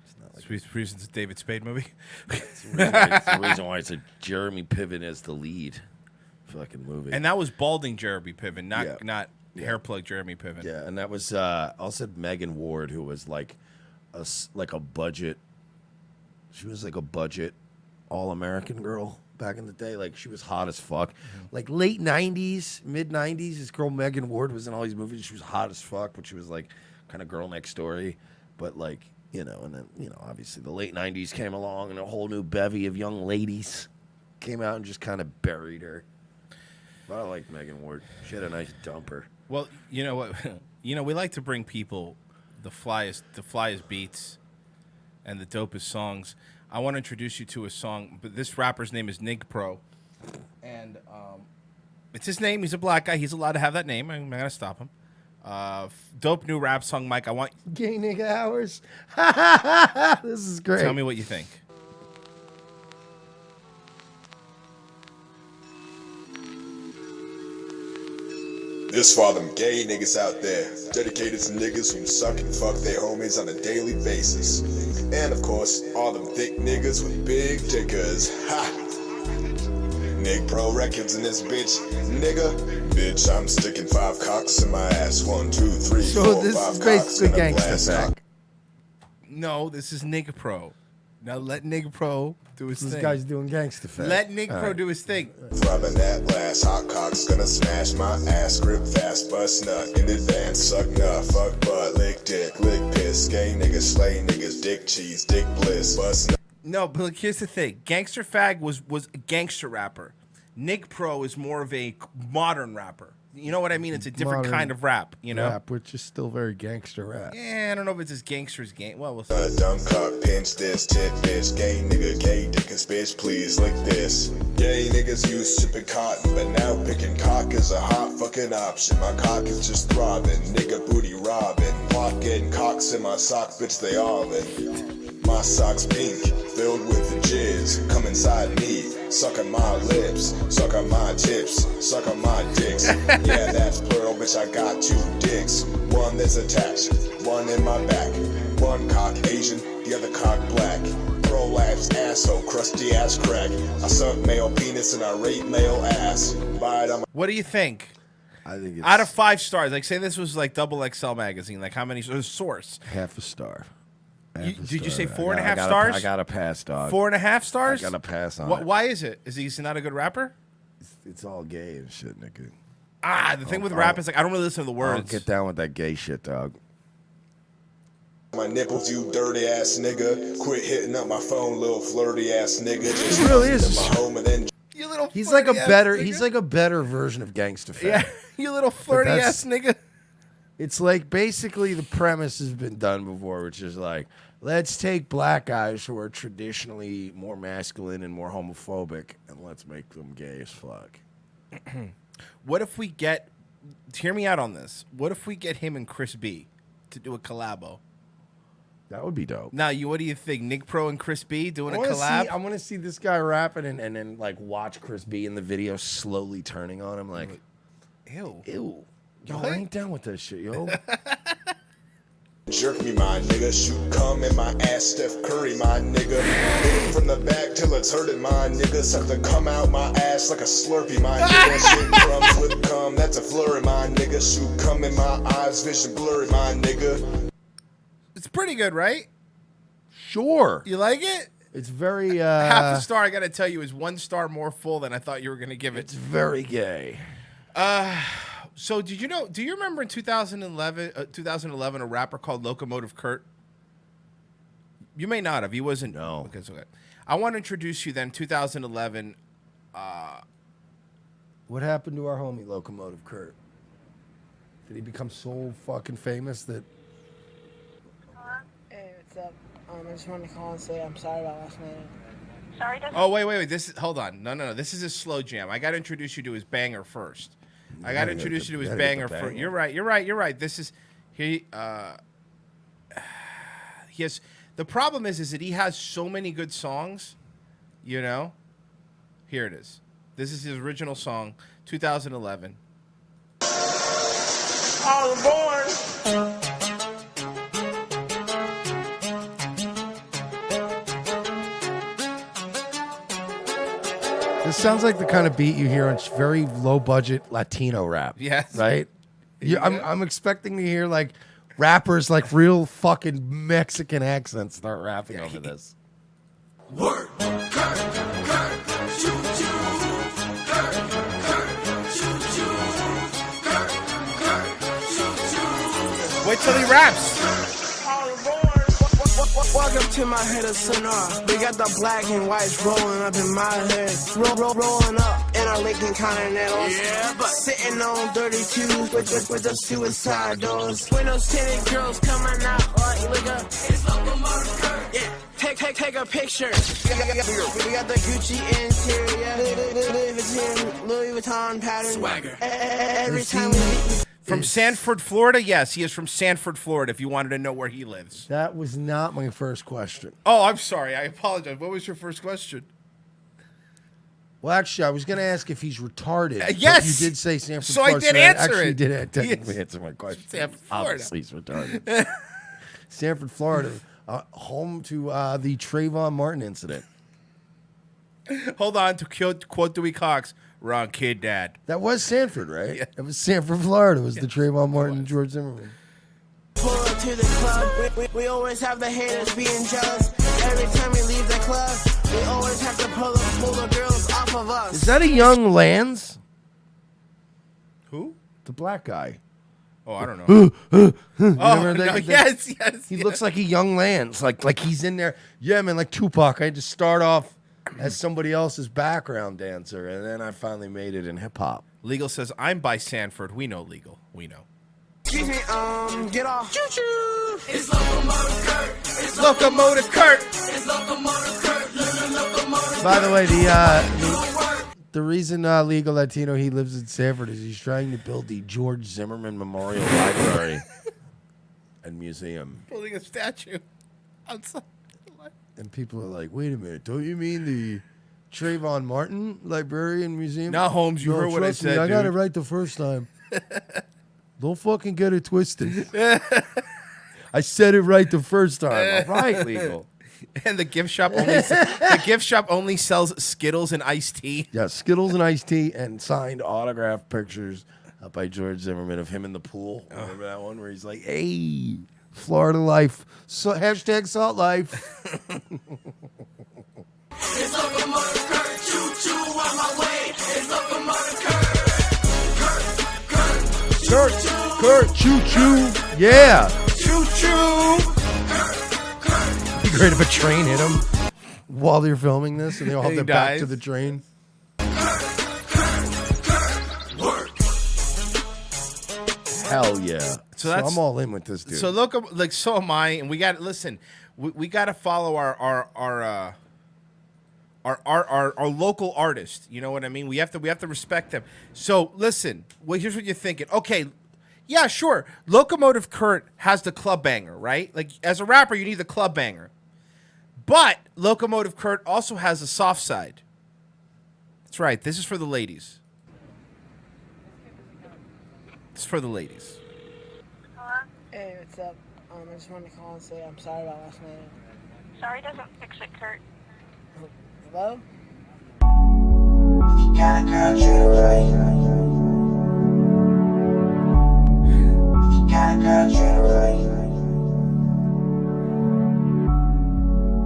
it's not like. It's the reason it's a David Spade movie. It's the reason why it's a Jeremy Piven as the lead fucking movie. And that was balding Jeremy Piven, not hair plug Jeremy Piven. Yeah, and that was also Megan Ward, who was like a budget. She was like a budget all-American girl back in the day. Like, she was hot as fuck. Like, late 90s, mid-90s, this girl Megan Ward was in all these movies. She was hot as fuck, but she was like kind of girl next story. But like, and then, obviously the late 90s came along and a whole new bevy of young ladies came out and just kind of buried her. But I like Megan Ward. She had a nice dumper. Well, you know what? We like to bring people the flyest beats and the dopest songs. I want to introduce you to a song, but this rapper's name is Nig Pro, and it's his name. He's a black guy. He's allowed to have that name. I'm not gonna stop him. Dope new rap song, Mike. I want gay nigga hours. This is great. Tell me what you think. This for all them gay niggas out there, dedicated to niggas who suck and fuck their homies on a daily basis. And of course, all them thick niggas with big dickers. Ha! Nick Pro Records in this bitch, nigga. Bitch, I'm sticking 5 cocks in my ass. 1, 2, 3, So 4, this 5 is cocks basically in a Gangsta blast Pack. cock. No, this is Nig Pro. Now let Nig Pro do his This thing. guy's doing gangsta fest. Let Nig Pro do his thing. Throbbing that last hot cock's gonna smash my ass, grip fast, bust nut in advance, suck nut, fuck butt, lick dick, lick piss, gay niggas, slay niggas, dick cheese, dick bliss, bust nut. No, but look, here's the thing. Gangster Fag was a gangster rapper. Nig Pro is more of a modern rapper. You know what I mean? It's a different Modern kind of rap, you know? Rap, which is still very gangster rap. Yeah, I don't know if it's as gangster as gang. Well, we'll see. Dumb cock, pinch this, tit bitch, gay nigga, gay dickus, bitch, please lick this. Gay niggas used to pick cotton, but now picking cock is a hot fucking option. My cock is just throbbing, nigga booty robbing. Block getting cocks in my sock, bitch, they all in. My socks pink, filled with the jizz. Come inside me, suck on my lips, suck on my tips, suck on my dicks. Yeah, that's plural, bitch, I got 2 dicks. One that's attached, one in my back. One cock Asian, the other cock black. Prolapse asshole, crusty ass crack. I suck male penis and I rape male ass. Bite on my What do you think? I think it's Out of 5 stars, like say this was like XXL magazine, like how many source? half a star. Did you say star. 4.5 stars? I got a pass, dog. 4.5 stars? I got a pass on it. Why is it? Is he not a good rapper? It's all gay and shit, nigga. The thing with rap is like I don't really listen to the I words. don't get down with that gay shit, dog. My nipples, you dirty ass nigga. Quit hitting up my phone, little flirty ass nigga. Just He really is. my home and then He's like a better version of Gangsta Fag. Yeah, you little flirty ass nigga. It's like basically the premise has been done before, which is like, let's take black guys who are traditionally more masculine and more homophobic, and let's make them gay as fuck. What if we get? Hear me out on this. What if we get him and Chris B to do a collabo? That would be dope. Now, what do you think? Nick Pro and Chris B doing a collab? I want to see this guy rapping and then like watch Chris B in the video slowly turning on him like, ew. Yo, I ain't down with that shit, yo. jerk me, my nigga. Shoot cum in my ass, Steph Curry, my nigga. Hit it from the back till it's hurting, my nigga. Suck the cum out my ass like a Slurpee, my nigga. Shit crumbs with cum, that's a flurry, my nigga. Shoot cum in my eyes, vision blurry, my nigga. It's pretty good, right? Sure. You like it? It's very half a star. I got to tell you, is 1 star more full than I thought you were going to give it. It's very gay. So did you know? Do you remember in 2011 a rapper called Locomotive Kurt? You may not have. He wasn't. No. Okay, so okay. I want to introduce you then. 2011. What happened to our homie Locomotive Kurt? Did he become so fucking famous that? Hey, what's up? I just wanted to call and say I'm sorry about last night. Sorry, Oh wait. Hold on. No. This is a slow jam. I got to introduce you to his banger first. I got to introduce you to his banger first. You're right. This is he has. The problem is that he has so many good songs. You know. Here it is. This is his original song, 2011. All aboard! This sounds like the kind of beat you hear on very low budget Latino rap. Yes. Right? I'm expecting to hear like rappers like real fucking Mexican accents start rapping over this. Word! Wait till he raps. Welcome to my head of sonar. We got the black and whites rolling up in my head. Rolling up in our Lincoln Continental. Yeah, but sitting on 32s with the suicide doors. Windows tinted, girls coming out like liquor. It's Locomotive Kurt. Yeah, take a picture. We got the Gucci interior, Louis Vuitton pattern. Swagger. Every time we meet. From Sanford, Florida? Yes, he is from Sanford, Florida, if you wanted to know where he lives. That was not my first question. Oh, I'm sorry. I apologize. What was your first question? Well, actually, I was going to ask if he's retarded. Yes! But you did say Sanford, So I Florida. did answer actually it. did technically answer my question. Sanford, Florida. Obviously, he's retarded. Sanford, Florida, home to the Trayvon Martin incident. Hold on. To quote Dewey Cox, wrong kid, Dad. That was Sanford, right? Yeah. It was Sanford, Florida. It was the Trayvon Martin and George Zimmerman. Pull up to the club. We always have the haters being jealous. Every time we leave the club, we always have to pull the girls off of us. Is that a young Lance? Who? The black guy. Oh, I don't know. Yes. He looks like a young Lance. Like he's in there. Yeah, man, like Tupac. I had to start off as somebody else's background dancer, and then I finally made it in hip hop. Legal says, I'm by Sanford. We know Legal. We know. Excuse me, get off. Choo choo. It's Locomotive Kurt. It's Locomotive Kurt. It's Locomotive Kurt. Locomotive. By the way, the reason Legal Latino he lives in Sanford is he's trying to build the George Zimmerman Memorial Library and Museum. Building a statue outside. And people are like, wait a minute, don't you mean the Trayvon Martin Library and Museum? Now, Holmes, you heard what I trust me, said, I got it dude. right the first time. Don't fucking get it twisted. I said it right the first time. All right, Legal. And the gift shop only sells Skittles and iced tea. Yeah, Skittles and iced tea and signed autographed pictures by George Zimmerman of him in the pool. Remember that one where he's like, hey, Florida life. So, hashtag salt life. It's Locomotive Kurt. Choo choo on my way. It's Locomotive Kurt. Kurt, choo choo. Yeah. Choo choo. It'd be great if a train hit him while you're filming this and they all have And their he back dies. to the train. Hell yeah. So that's- I'm all in with this dude. So so am I, and we got listen. We got to follow our local artist. You know what I mean? We have to respect them. So listen. Well, here's what you're thinking. Okay, yeah, sure. Locomotive Kurt has the club banger, right? Like as a rapper, you need the club banger. But Locomotive Kurt also has a soft side. That's right. This is for the ladies. It's for the ladies. Hey, what's up? I just wanted to call and say I'm sorry about last night. Sorry doesn't fix it, Kurt. Hello? If you got a girl, treat her right. If you got a girl, treat her right.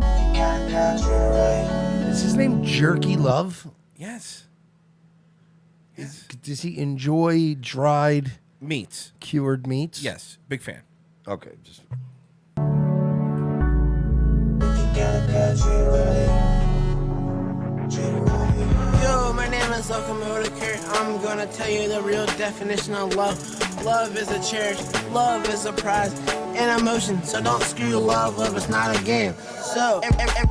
If you got a girl, treat her right. Is his name Jerky Love? Yes. Does he enjoy dried meats? Cured meats? Yes. Big fan. Okay, just Yo, my name is Locomotive Kurt. I'm gonna tell you the real definition of love. Love is a cherish, love is a prize, and emotion. So don't screw love, love is not a game. So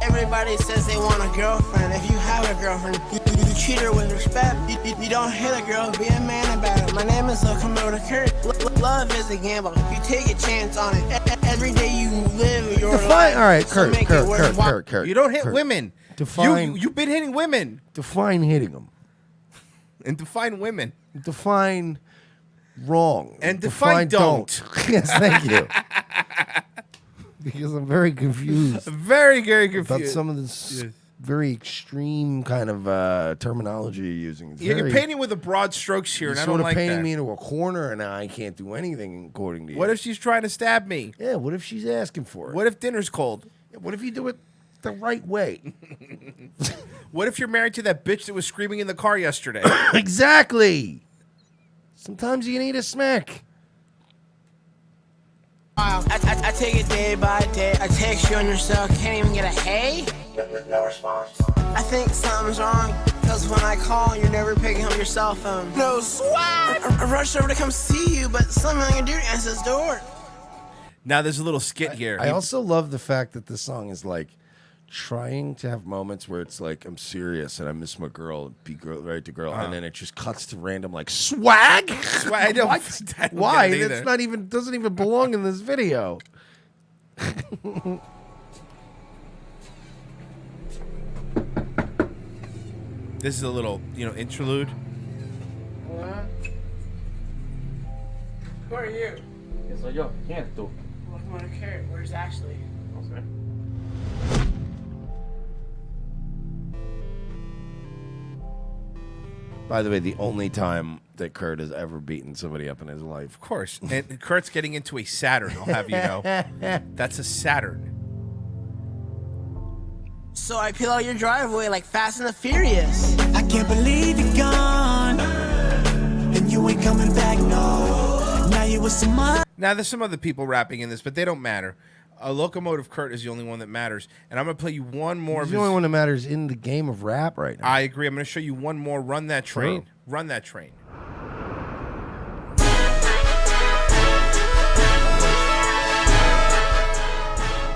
everybody says they want a girlfriend. If you have a girlfriend, you treat her with respect. You don't hit a girl, be a man about it. My name is Locomotive Kurt. Love is a gamble. You take a chance on it. Every day you live your life. All right, so make it worthwhile. Kurt. You don't hit Kurt. women. Define. You've been hitting women. Define hitting them. And define women. Define wrong. And define don't. Yes, thank you. Because I'm very confused. Very, very confused. About some of this very extreme kind of terminology you're using. It's You're very- painting with the broad strokes here, and You're I sort don't of like painting that. me into a corner, and I can't do anything according to you. What if she's trying to stab me? Yeah, what if she's asking for it? What if dinner's cold? Yeah, what if you do it the right way? What if you're married to that bitch that was screaming in the car yesterday? Exactly. Sometimes you need a smack. I take it day by day. I text you on your cell, can't even get a hey. No response. I think something's wrong, cause when I call, you're never picking up your cell phone. No swag! I rushed over to come see you, but something I can do to answer this door. Now there's a little skit here. I also love the fact that this song is like trying to have moments where it's like I'm serious and I miss my girl, be girl, right to girl, and then it just cuts to random like swag. Swag. I don't- What? I don't Why? get it That's either. not even doesn't even belong in this video. This is a little, interlude. Who are you? Soy yo. ¿Quién eres tú? Locomotive Kurt, where's Ashley? No sé. By the way, the only time that Kurt has ever beaten somebody up in his life. Of course. And Kurt's getting into a Saturn, I'll have you know. That's a Saturn. So I peel out your driveway like Fast and the Furious. I can't believe you're gone, and you ain't coming back, no. Now you with some other. Now, there's some other people rapping in this, but they don't matter. Locomotive Kurt is the only one that matters. And I'm going to play you one more. He's the only one that matters in the game of rap right now. I agree. I'm going to show you one more. Run that train. Sure. Run that train.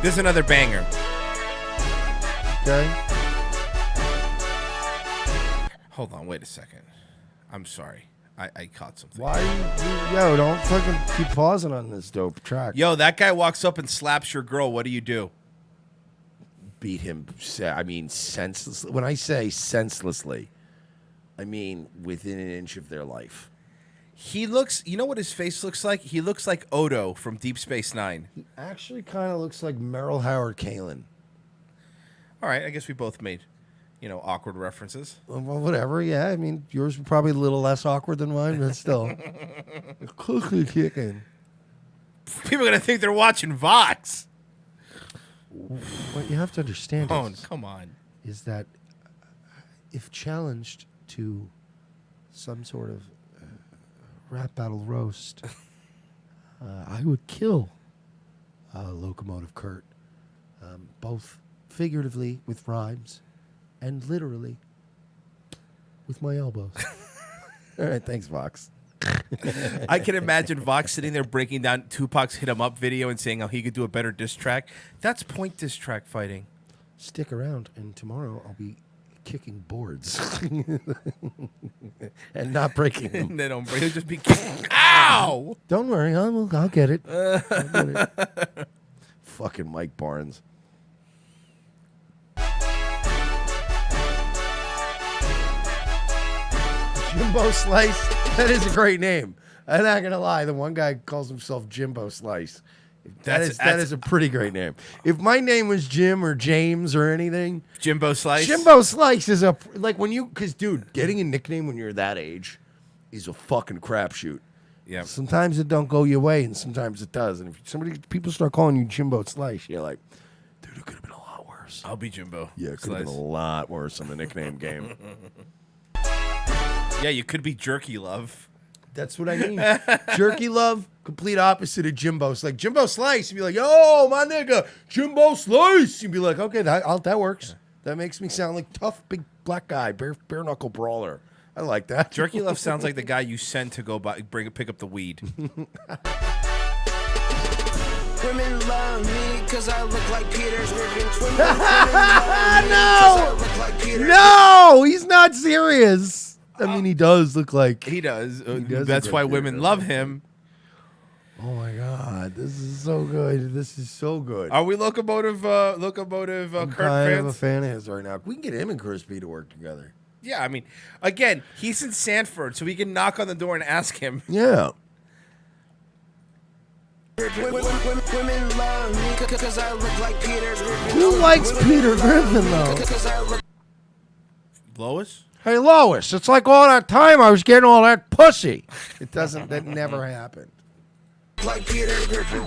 This is another banger. Okay. Hold on. Wait a second. I'm sorry. I caught something. Why? Yo, don't fucking keep pausing on this dope track. Yo, that guy walks up and slaps your girl. What do? Beat him. I mean, senselessly. When I say senselessly, I mean within an inch of their life. He looks. You know what his face looks like? He looks like Odo from Deep Space Nine. He actually kind of looks like Merrill Howard Kalin. All right, I guess we both made, awkward references. Well, whatever. Yeah, I mean, yours were probably a little less awkward than mine, but still. Cookie kicking. People are gonna think they're watching Vox. What you have to understand come on, is that if challenged to some sort of rap battle roast, I would kill Locomotive Kurt, both figuratively with rhymes and literally with my elbows. All right, thanks, Vox. I can imagine Vox sitting there breaking down Tupac's "Hit 'Em Up" video and saying how he could do a better diss track. That's point diss track fighting. Stick around, and tomorrow I'll be kicking boards and not breaking them. They don't break. He'll just be kicking. Ow! Don't worry, I'll get it. I'll get it. Fucking Mike Barnes. Jimbo Slice. That is a great name. I'm not gonna lie. The one guy calls himself Jimbo Slice. That is a pretty great name. If my name was Jim or James or anything, Jimbo Slice. Jimbo Slice is because dude, getting a nickname when you're that age is a fucking crapshoot. Yeah. Sometimes it don't go your way, and sometimes it does. And if people start calling you Jimbo Slice, you're like, dude, it could have been a lot worse. I'll be Jimbo. Yeah, it could have been a lot worse in the nickname game. Yeah, you could be Jerky Love. That's what I mean. Jerky Love, complete opposite of Jimbo. It's like Jimbo Slice. You'd be like, yo, my nigga, Jimbo Slice. You'd be like, okay, that works. Yeah. That makes me sound like tough, big black guy, bare knuckle brawler. I like that. Jerky Love sounds like the guy you send to go pick up the weed. Women love me because I look like Peter Griffin. No, he's not serious. I mean, he does look like... He does. That's why women love him. Oh, my God. This is so good. This is so good. Are we Locomotive I'm Kurt kind fans? of a fan of his right now. We can get him and Crispy to work together. Yeah, I mean, again, he's in Sanford, so we can knock on the door and ask him. Yeah. Women love me because I look like Peter Griffin. Who likes Peter Griffin, though? Lois? Hey, Lois, it's like all that time I was getting all that pussy. That never happened. Like Peter Griffin.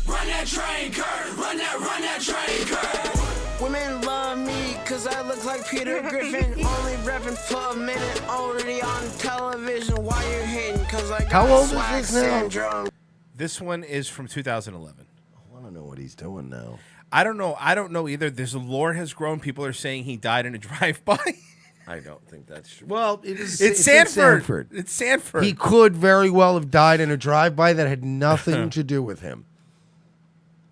Run that train, Kurt. Run that train, Kurt. Women love me because I look like Peter Griffin. Only repping for a minute, already on television. Why you hating? Because I got How old is swag this now? syndrome. This one is from 2011. I want to know what he's doing now. I don't know either. There's a lore has grown. People are saying he died in a drive-by. I don't think that's true. Well, It's Sanford. It's Sanford. He could very well have died in a drive-by that had nothing to do with him.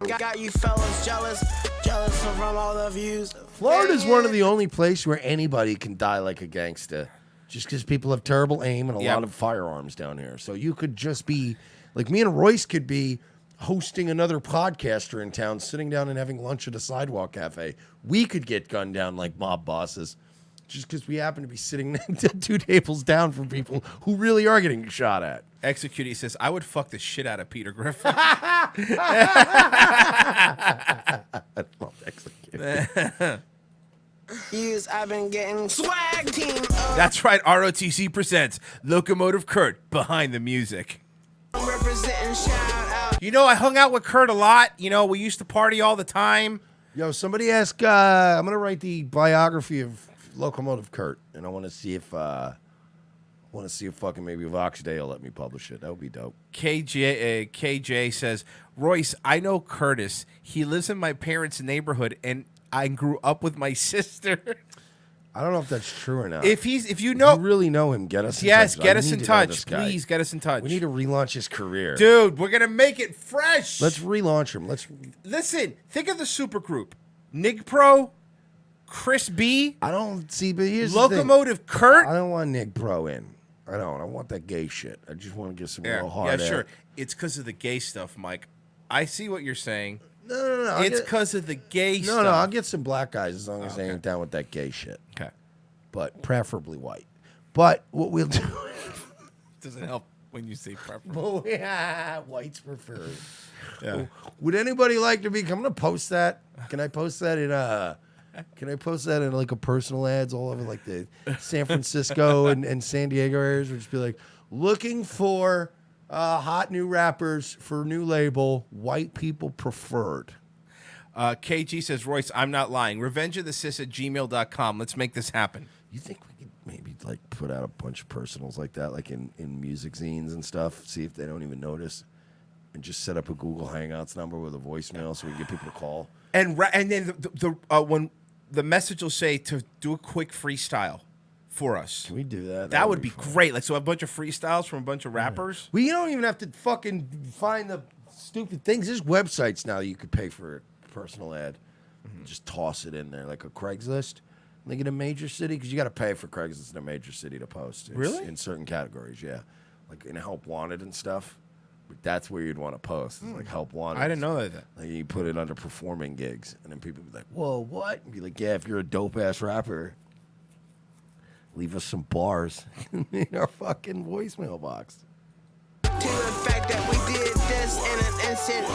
Got you fellas jealous from all the views. Florida's one of the only places where anybody can die like a gangster, just because people have terrible aim and a lot of firearms down here. So you could just be, like me and Royce could be hosting another podcaster in town, sitting down and having lunch at a sidewalk cafe. We could get gunned down like mob bosses. Just because we happen to be sitting 2 tables down from people who really are getting shot at. Execute, says, I would fuck the shit out of Peter Griffin. I love Execute. I've been getting swag team. That's right, ROTC presents Locomotive Kurt behind the music. Representing shout out. You know, I hung out with Kurt a lot. You know, we used to party all the time. Yo, somebody ask. I'm gonna write the biography of Locomotive Kurt, and I want to see if fucking maybe Voxdale let me publish it. That would be dope. KJ says, Royce, I know Curtis. He lives in my parents' neighborhood, and I grew up with my sister. I don't know if that's true or not. If you know, really know him, get us. Yes, in touch. get I us need in to know touch. this guy. Please get us in touch. We need to relaunch his career, Dude, we're gonna make it fresh. Let's relaunch him. Let's listen. Think of the supergroup: Nig Pro, Chris B. I don't see, but here's Locomotive the thing. Kurt. I don't want Nick Pro in. I don't. I want that gay shit. I just want to get some real hard. Yeah, sure. It's because of the gay stuff, Mike. I see what you're saying. No. It's because of the gay stuff. No, I'll get some black guys as long as they ain't down with that gay shit. Okay. But preferably white. But what we'll do... Doesn't help when you say preferable. Yeah, white's preferred. Yeah. Would anybody like to be... I'm going to post that. Can I post that in... like a personal ads all over like the San Francisco and San Diego areas? Would just be like, looking for hot new rappers for new label, white people preferred. KG says, Royce, I'm not lying. revengeofthesis@gmail.com. Let's make this happen. You think we could maybe like put out a bunch of personals like that, like in music zines and stuff, see if they don't even notice, and just set up a Google Hangouts number with a voicemail so we can get people to call. And then when the message will say to do a quick freestyle for us. Can we do that? That would be great. Like, so a bunch of freestyles from a bunch of rappers. Well, you don't even have to fucking find the stupid things. There's websites now you could pay for a personal ad. Just toss it in there like a Craigslist. Like in a major city, because you got to pay for Craigslist in a major city to post. Really? In certain categories, yeah. Like in Help Wanted and stuff. But that's where you'd want to post. It's like Help Wanted. I didn't know that. Like you put it under performing gigs, and then people be like, "Whoa, what?" And be like, "Yeah, if you're a dope ass rapper, leave us some bars in our fucking voicemail box." To the fact that we did this in an instant.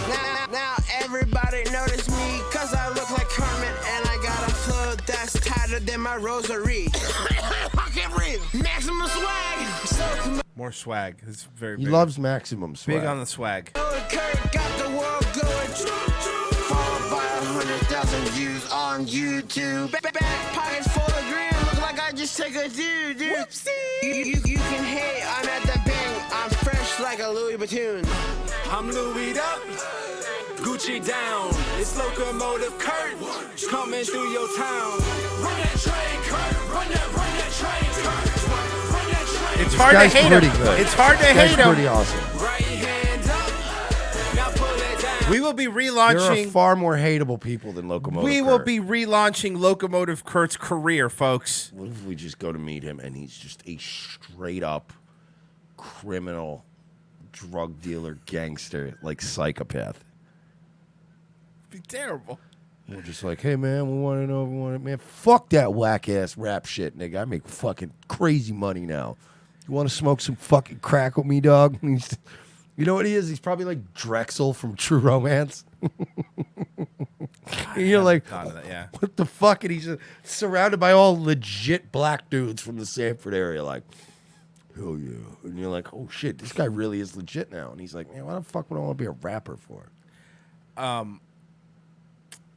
Now everybody notice me, cause I look like Kermit and I got a flow that's tighter than my rosary. I can't breathe. Maximum swag. More swag. It's very He big. loves maximum swag. Big on the swag. Kurt got the world going. Followed by 100,000 views on YouTube. Back pockets full of green. Look like I just took a dude. Whoopsie. You can hate. I'm at the bang. I'm fresh like a Louis Vuitton. I'm Louis up, Gucci down. It's Locomotive Kurt coming through your town. Run that train, Kurt. Run that train, Kurt. Run that train. It's hard to hate him. Good. It's hard to This hate guy's him. pretty awesome. Right hand up, now pull it down. We will be There are relaunching. far more hateable people than Locomotive We will Kurt. be relaunching Locomotive Kurt's career, folks. What if we just go to meet him and he's just a straight up criminal, drug dealer, gangster, like psychopath? It'd be terrible. We're just like, hey man, we want to know, man, fuck that whack ass rap shit, nigga. I make fucking crazy money now. You want to smoke some fucking crack with me, dog? He's, you know what he is? He's probably like Drexel from True Romance. And you're like, thought of that, yeah. what the fuck? And he's surrounded by all legit black dudes from the Sanford area, like, hell yeah. And you're like, oh shit, this guy really is legit now. And he's like, man, why the fuck would I want to be a rapper for?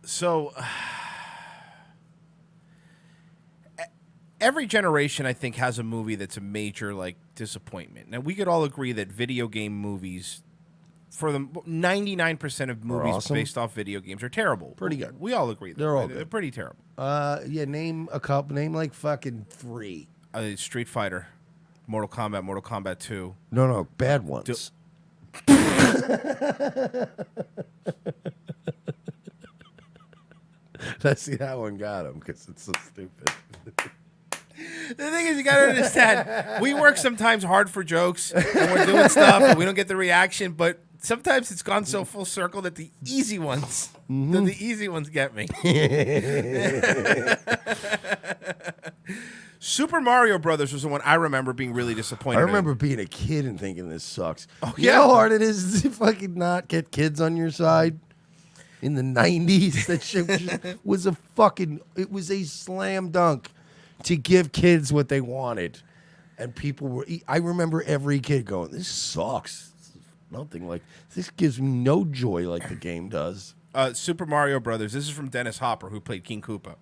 So every generation, I think, has a movie that's a major like disappointment. Now we could all agree that video game movies, for the 99% of movies awesome. based off video games, are terrible. Pretty good. We all agree. They're all They're good. pretty terrible. Yeah, name a couple. Name like fucking 3. Street Fighter, Mortal Kombat 2. No, bad ones. Let's see, that one got him because it's so stupid. The thing is, you gotta understand, we work sometimes hard for jokes, and we're doing stuff, and we don't get the reaction, but sometimes it's gone so full circle that the easy ones, the easy ones get me. Super Mario Brothers was the one I remember being really disappointed I in. remember being a kid and thinking this sucks. Oh, You know yeah. how hard it is to fucking not get kids on your side? In the 90s, that shit was it was a slam dunk to give kids what they wanted. And I remember every kid going, this sucks. This is nothing like, this gives me no joy like the game does. Super Mario Brothers. This is from Dennis Hopper, who played King Koopa.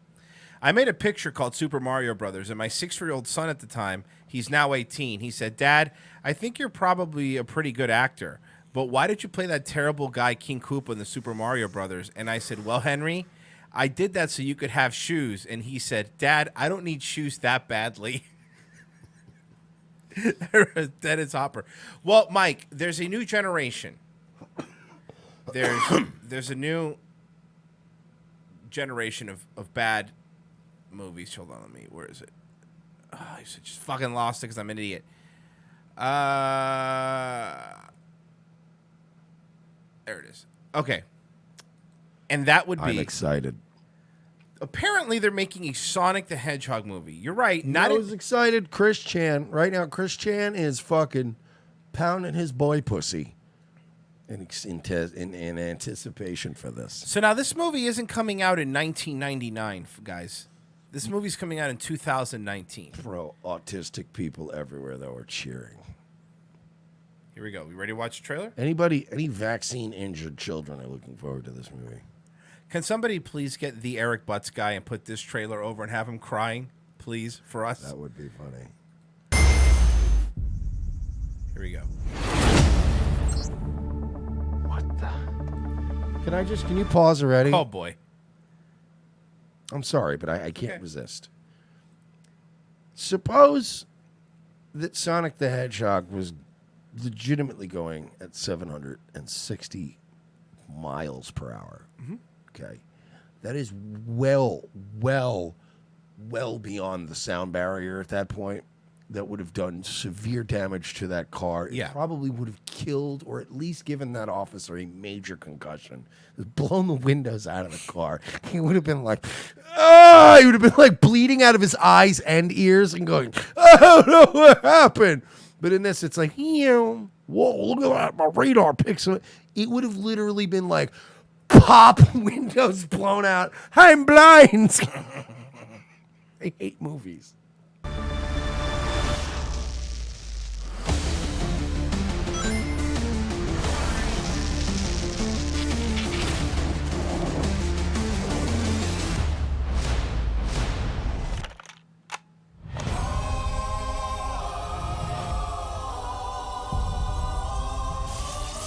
I made a picture called Super Mario Brothers, and my 6-year-old son at the time, he's now 18, he said, Dad, I think you're probably a pretty good actor, but why did you play that terrible guy King Koopa in the Super Mario Brothers? And I said, well, Henry, I did that so you could have shoes. And he said, Dad, I don't need shoes that badly. That is Hopper. Well, Mike, there's a new generation. There's a new generation of bad movies. Hold on, where is it? Oh, I just fucking lost it because I'm an idiot. There it is. Okay. And that would be... I'm excited. Apparently, they're making a Sonic the Hedgehog movie. You're right. I was excited. Chris Chan. Right now, Chris Chan is fucking pounding his boy pussy in anticipation for this. So now this movie isn't coming out in 1999, guys. This movie's coming out in 2019. Bro, autistic people everywhere, though, are cheering. Here we go. We ready to watch the trailer? Any vaccine-injured children are looking forward to this movie. Can somebody please get the Eric Butts guy and put this trailer over and have him crying, please, for us? That would be funny. Here we go. Can you pause already? Oh, boy. I'm sorry, but I can't resist. Suppose that Sonic the Hedgehog was legitimately going at 760 miles per hour. Mm-hmm. Okay. That is well beyond the sound barrier at that point. That would have done severe damage to that car. It probably would have killed or at least given that officer a major concussion. Blown the windows out of the car. He would have been like, he would have been like bleeding out of his eyes and ears and going, I don't know what happened. But in this, it's like, whoa, look at that. My radar picks it. It would have literally been like, pop, windows blown out. I'm blind. I hate movies.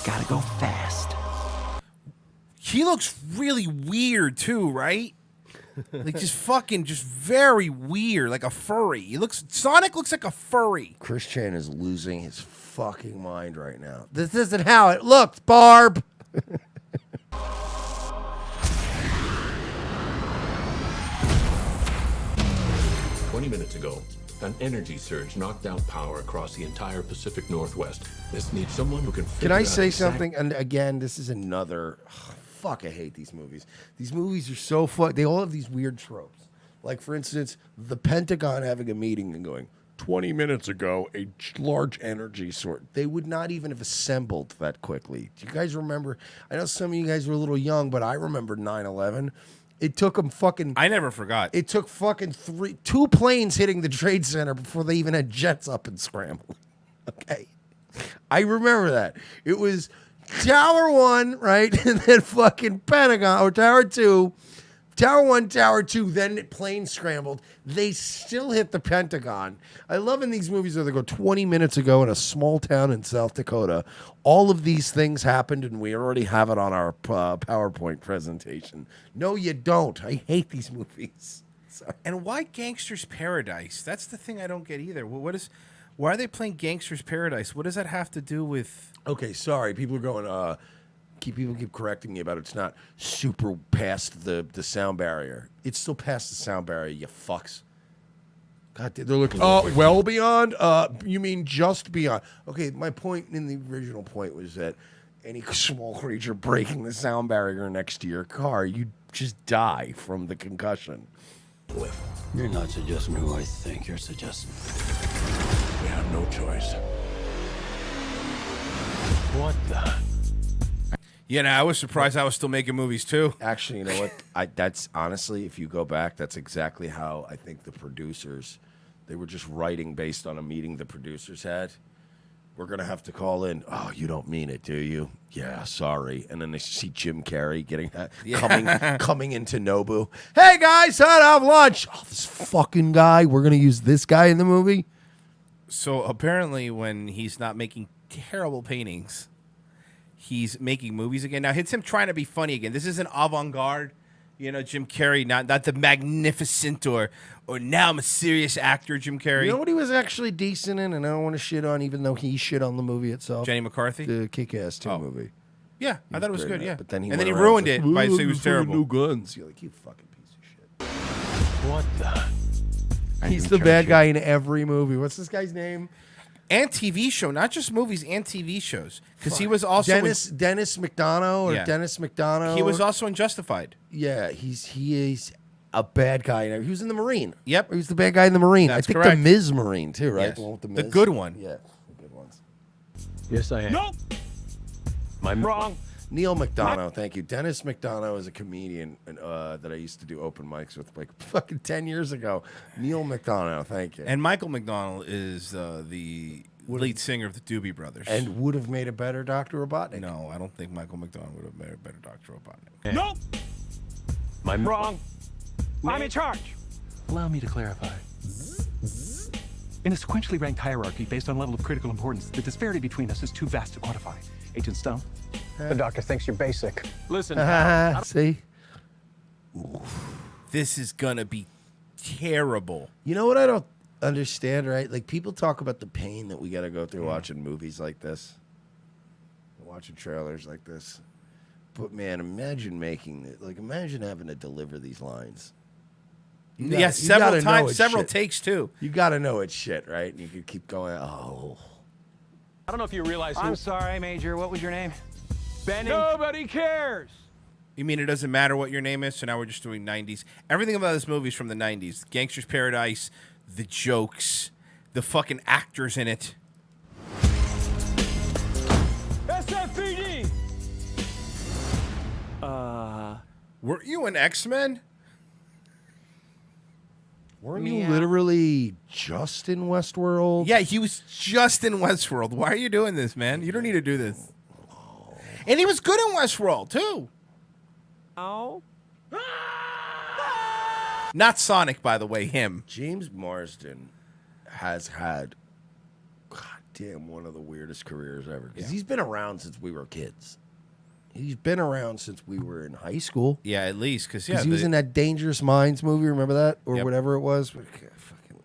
Gotta go fast. He looks really weird too, right? Like just very weird, like a furry. Sonic looks like a furry. Chris Chan is losing his fucking mind right now. This isn't how it looks, Barb. 20 minutes ago, an energy surge knocked out power across the entire Pacific Northwest. This needs someone who can figure Can I out say exact- something? And again, this is another... fuck, I hate these movies. These movies are so fun. They all have these weird tropes. Like, for instance, the Pentagon having a meeting and going, 20 minutes ago, a large energy source. They would not even have assembled that quickly. Do you guys remember? I know some of you guys were a little young, but I remember 9/11. It took them fucking... I never forgot. It took fucking 2 planes hitting the Trade Center before they even had jets up and scrambled. Okay? I remember that. It was Tower 1, right? And then fucking Pentagon, or Tower 2. Tower 1, Tower 2, then planes scrambled. They still hit the Pentagon. I love in these movies where they go 20 minutes ago in a small town in South Dakota. All of these things happened, and we already have it on our PowerPoint presentation. No, you don't. I hate these movies. Sorry. And why Gangster's Paradise? That's the thing I don't get either. Why are they playing Gangster's Paradise? What does that have to do with... Okay, sorry. People are going... People keep correcting me about it's not super past the sound barrier. It's still past the sound barrier, you fucks. God, they're looking. Oh, well beyond? You mean just beyond? Okay, my point in the original point was that any small creature breaking the sound barrier next to your car, you just die from the concussion. You're not suggesting who I think you're suggesting. We have no choice. What the? Yeah, I was surprised I was still making movies too. Actually, you know what? That's honestly, if you go back, that's exactly how I think the producers, they were just writing based on a meeting the producers had, we're going to have to call in. Oh, you don't mean it, do you? Yeah, sorry. And then they see Jim Carrey getting that, coming into Nobu. Hey, guys, had to have lunch. Oh, this fucking guy. We're going to use this guy in the movie? So apparently when he's not making terrible paintings, he's making movies again. Now, it's him trying to be funny again. This isn't avant-garde. You know, Jim Carrey, not the magnificent or now I'm a serious actor, Jim Carrey. You know what he was actually decent in, and I don't want to shit on, even though he shit on the movie itself? Jenny McCarthy? The Kick-Ass 2 movie. Yeah, I thought it was good, yeah. But then he and then he went around ruined and it said, by saying it was "Ooh, terrible. New guns. You're like, you fucking piece of shit. What the? He's the bad guy in every movie. What's this guy's name? And TV show, not just movies and TV shows. Because he was also Dennis McDonough or Yeah. Dennis McDonough. He was also in Justified. Yeah, he is a bad guy. He was in the Marine. Yep. He was the bad guy in the Marine. That's I think correct. the Miz Marine too, right? Yes. The one with The Miz. good one. Yeah, the good ones. Yes, I am. Nope. Wrong. Neil McDonough, thank you. Dennis McDonough is a comedian that I used to do open mics with like fucking 10 years ago. Neil McDonough, thank you. And Michael McDonald is the lead singer of the Doobie Brothers. And would have made a better Dr. Robotnik. No, I don't think Michael McDonald would have made a better Dr. Robotnik. Nope. Wrong. I'm in charge. Allow me to clarify. In a sequentially ranked hierarchy based on level of critical importance, the disparity between us is too vast to quantify. Agent Stone? The doctor thinks you're basic. Listen. See? This is going to be terrible. You know what I don't understand, right? Like, people talk about the pain that we got to go through watching movies like this, watching trailers like this. But, man, imagine making it. Like, imagine having to deliver these lines. Yes, several times, several takes, too. You got to know it's shit, right? And you could keep going, oh. I don't know if you realize I'm sorry, Major. What was your name? Benny. Nobody cares. You mean it doesn't matter what your name is? So now we're just doing 90s. Everything about this movie is from the 90s. Gangster's Paradise, the jokes, the fucking actors in it. SFPD. Were you an X-Men? Weren't you literally just in Westworld? Yeah, he was just in Westworld. Why are you doing this, man? You don't need to do this. And he was good in Westworld, too. Oh. Not Sonic, by the way, him. James Marsden has had, goddamn, one of the weirdest careers ever. Because he's been around since we were kids. He's been around since we were in high school. Yeah, at least. Because he was in that Dangerous Minds movie, remember that? Or whatever it was.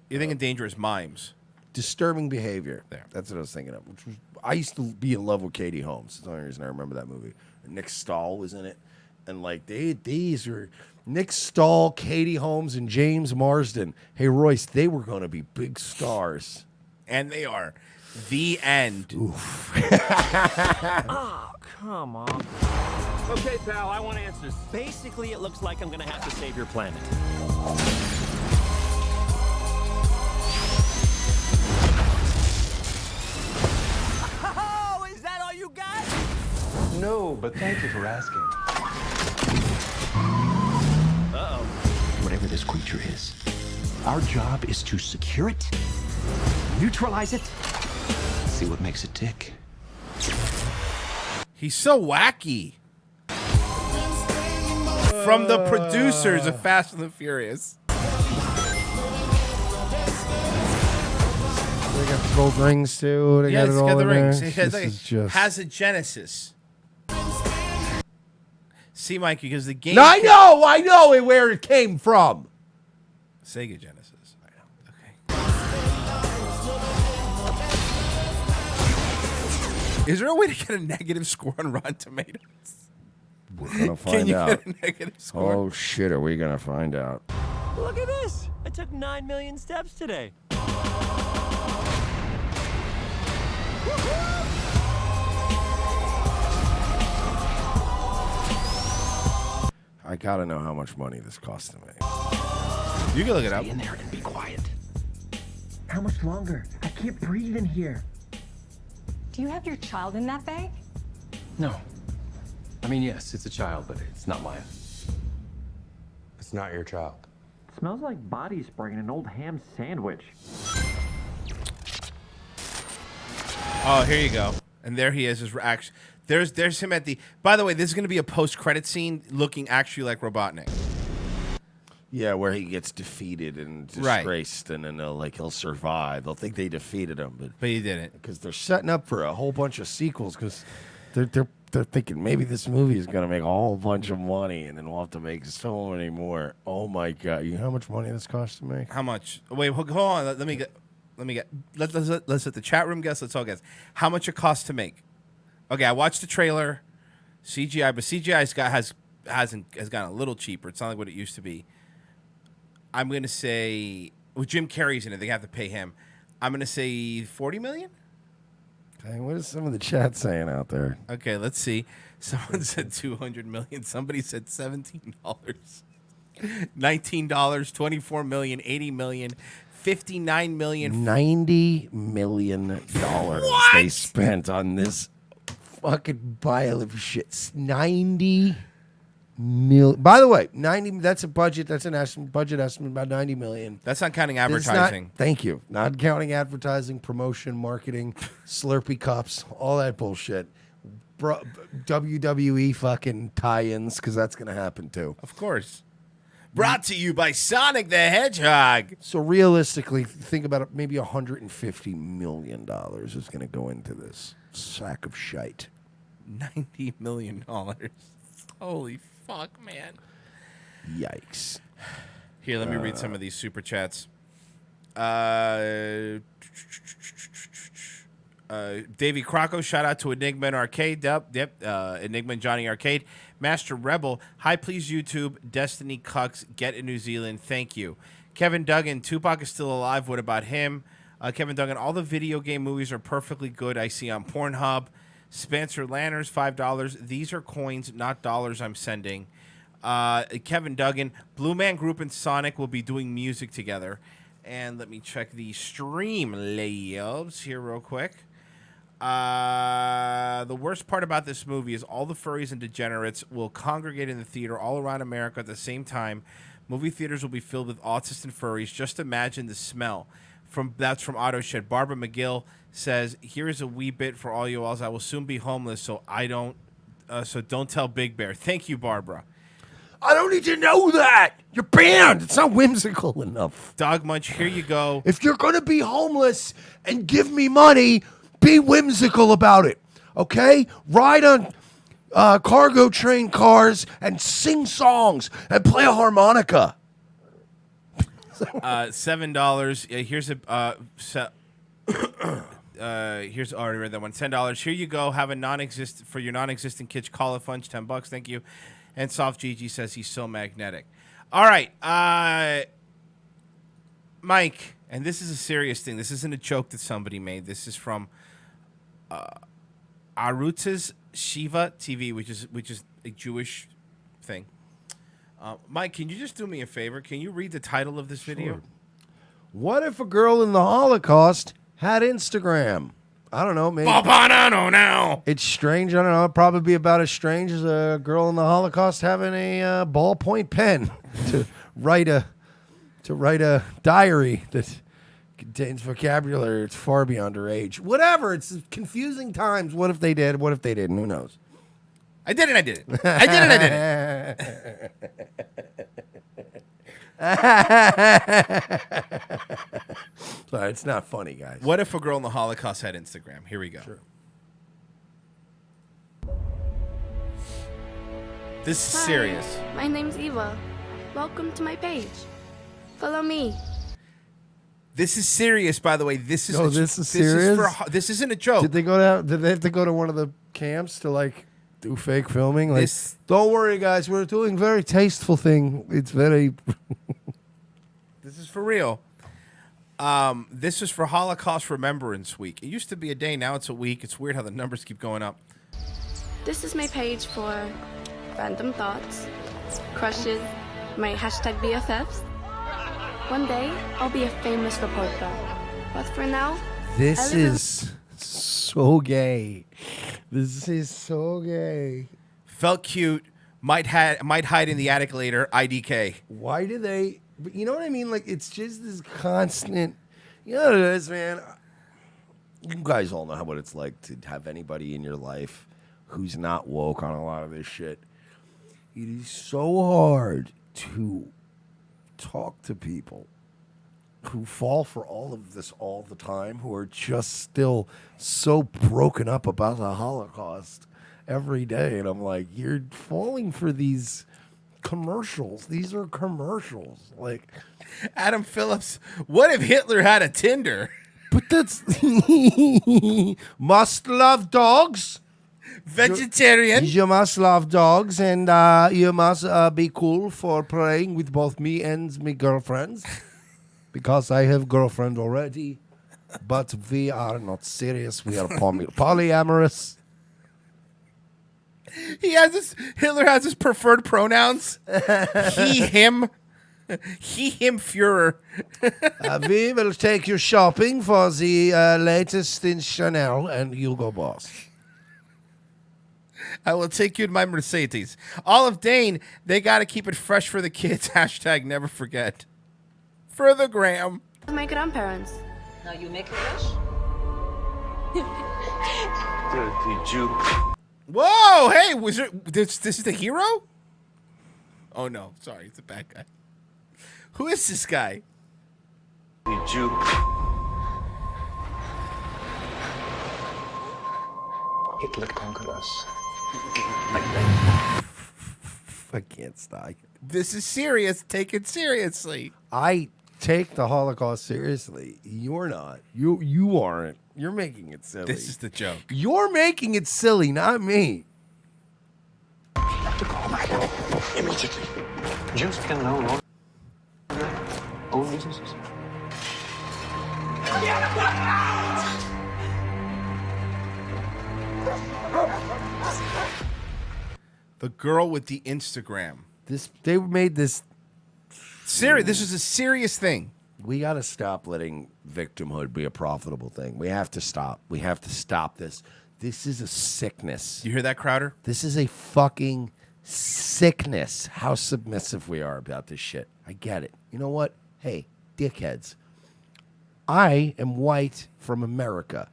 You're thinking Dangerous Mimes. Disturbing Behavior. There. That's what I was thinking of. Which was, I used to be in love with Katie Holmes. That's the only reason I remember that movie. And Nick Stahl was in it. And like these were Nick Stahl, Katie Holmes, and James Marsden. Hey, Royce, they were going to be big stars. And they are. The end. Oof. Oh, come on. Okay, pal, I want answers. Basically, it looks like I'm gonna have to save your planet. Oh, is that all you got? No, but thank you for asking. Uh-oh. Whatever this creature is, our job is to secure it, neutralize it, see what makes it tick. He's so wacky. From the producers of Fast and the Furious. They got the gold rings too. They got it He's all got the in rings. there. He has, This is just... has a Genesis. See, Mike, because the game. No, I know where it came from. Sega Genesis. Is there a way to get a negative score on Rotten Tomatoes? We're gonna find Can you out. get a negative score? Oh shit, are we gonna find out? Look at this. I took 9 million steps today. I gotta know how much money this cost to make. You can look it up. Stay in there and be quiet. How much longer? I can't breathe in here. Do you have your child in that bag? No. I mean, yes, it's a child, but it's not mine. It's not your child. Smells like body spray in an old ham sandwich. Oh, here you go. And there he is. His reaction. There's him at the. By the way, this is going to be a post-credit scene looking actually like Robotnik. Yeah, where he gets defeated and disgraced, and then he'll survive. They'll think they defeated him, but he didn't, because they're setting up for a whole bunch of sequels. Because they're thinking maybe this movie is going to make a whole bunch of money, and then we'll have to make so many more. Oh my god! You know how much money this costs to make? How much? Wait, hold on. Let me get. Let's let the chat room guess. Let's all guess. How much it costs to make? Okay, I watched the trailer. CGI, but CGI has gotten a little cheaper. It's not like what it used to be. I'm gonna say, well, Jim Carrey's in it. They have to pay him. I'm gonna say 40 million. Okay, what is some of the chat saying out there? Okay, let's see. Someone said 200 million. Somebody said $17, $19, 24 million, 80 million, 59 million. $90 million they spent on this fucking pile of shit. 90 million. By the way, 90. That's a budget. That's an estimate, budget estimate about 90 million. That's not counting It's advertising. thank you. Not counting advertising, promotion, marketing, Slurpee cups, all that bullshit. WWE fucking tie-ins, because that's gonna happen too. Of course. Brought to you by Sonic the Hedgehog. So realistically, think about it. Maybe $150 million is going to go into this sack of shite. $90 million. Holy fuck, man. Yikes. Here, let me read some of these super chats. Davey Crocco, shout out to Enigma and Arcade. Yep. Enigma and Johnny Arcade. Master Rebel, hi please YouTube. Destiny Cucks, get in New Zealand. Thank you. Kevin Duggan, Tupac is still alive. What about him? Kevin Duggan, all the video game movies are perfectly good. I see on Pornhub. Spencer Lanners, $5. These are coins, not dollars I'm sending. Kevin Duggan, Blue Man Group and Sonic will be doing music together. And let me check the stream layouts here real quick. The worst part about this movie is all the furries and degenerates will congregate in the theater all around America at the same time. Movie theaters will be filled with autists and furries. Just imagine the smell. That's from AutoShed. Barbara McGill says, "Here is a wee bit for all you alls. I will soon be homeless, so don't tell Big Bear." Thank you, Barbara. I don't need to know that. You're banned. It's not whimsical enough. Dog Munch, here you go. If you're going to be homeless and give me money, be whimsical about it, okay? Ride on cargo train cars and sing songs and play a harmonica. $7. Here's I already read that one. $10. Here you go. Have a for your non-existent kids. Call a Funch. $10. Thank you. And Soft Gigi says he's so magnetic. All right, Mike. And this is a serious thing. This isn't a joke that somebody made. This is from Aruta's Shiva TV, which is a Jewish thing. Mike, can you just do me a favor? Can you read the title of this video? What if a girl in the Holocaust had Instagram? I don't know. Maybe. Now. It's strange. I don't know. It'd probably be about as strange as a girl in the Holocaust having a ballpoint pen to write a diary that contains vocabulary. It's far beyond her age. Whatever. It's confusing times. What if they did? What if they didn't? Who knows? I did it. I did it. I did it. I did it. Sorry, it's not funny, guys. What if a girl in the Holocaust had Instagram? Here we go. Sure. This is Hi, serious. My name's Eva. Welcome to my page. Follow me. This is serious, by the way. This is serious. This isn't a joke. Did they have to go to one of the camps to do fake filming? Don't worry, guys. We're doing very tasteful thing. It's very. This is for real. This is for Holocaust Remembrance Week. It used to be a day. Now it's a week. It's weird how the numbers keep going up. This is my page for random thoughts, crushes, my hashtag BFFs. One day, I'll be a famous reporter. But for now, This is so gay. This is so gay. Felt cute. Might hide in the attic later. IDK. Why do they? But you know what I mean? It's just this constant. You know what it is, man. You guys all know what it's like to have anybody in your life who's not woke on a lot of this shit. It is so hard to talk to people who fall for all of this all the time, who are just still so broken up about the Holocaust every day. And I'm like, you're falling for these commercials. These are commercials. Like, Adam Phillips, what if Hitler had a Tinder? But that's must love dogs. Vegetarian. You must love dogs, and you must be cool for playing with both me and my girlfriends, because I have girlfriend already. But we are not serious. We are polyamorous. Hitler has his preferred pronouns. He, him. He, him, Führer. We will take you shopping for the latest in Chanel and Hugo Boss. I will take you to my Mercedes. Olive Dane, they got to keep it fresh for the kids. # never forget. For the gram. My grandparents. Now you make a wish. Dirty Jew. Whoa, hey, was it this is the hero? Oh no, sorry, it's a bad guy. Who is this guy? Dirty Jew. Hitler conquered us. I can't stop. This is serious. Take it seriously. I take the Holocaust seriously. You're not. You aren't. You're making it silly. This is the joke. You're making it silly, not me. Immediately. Jews can no longer own businesses. The girl with the Instagram. They made this serious. This is a serious thing. We got to stop letting victimhood be a profitable thing. We have to stop. We have to stop this. This is a sickness. You hear that, Crowder? This is a fucking sickness. How submissive we are about this shit. I get it. You know what? Hey, dickheads. I am white from America.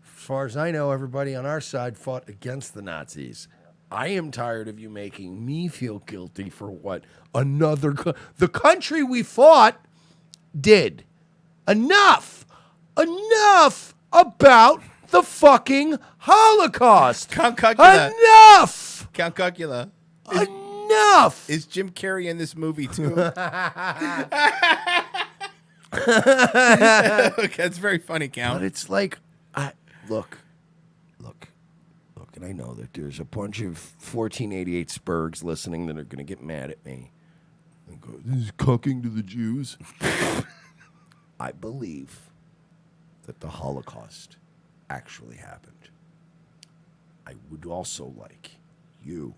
As far as I know, everybody on our side fought against the Nazis. I am tired of you making me feel guilty for what the country we fought did. Enough about the fucking Holocaust. Count Cuckula. Enough. Count Cuckula. Enough. Is Jim Carrey in this movie too? Okay, it's very funny, Count. But it's like, look, and I know that there's a bunch of 1488 Spurgs listening that are going to get mad at me and go, "This is cucking to the Jews." I believe that the Holocaust actually happened. I would also like you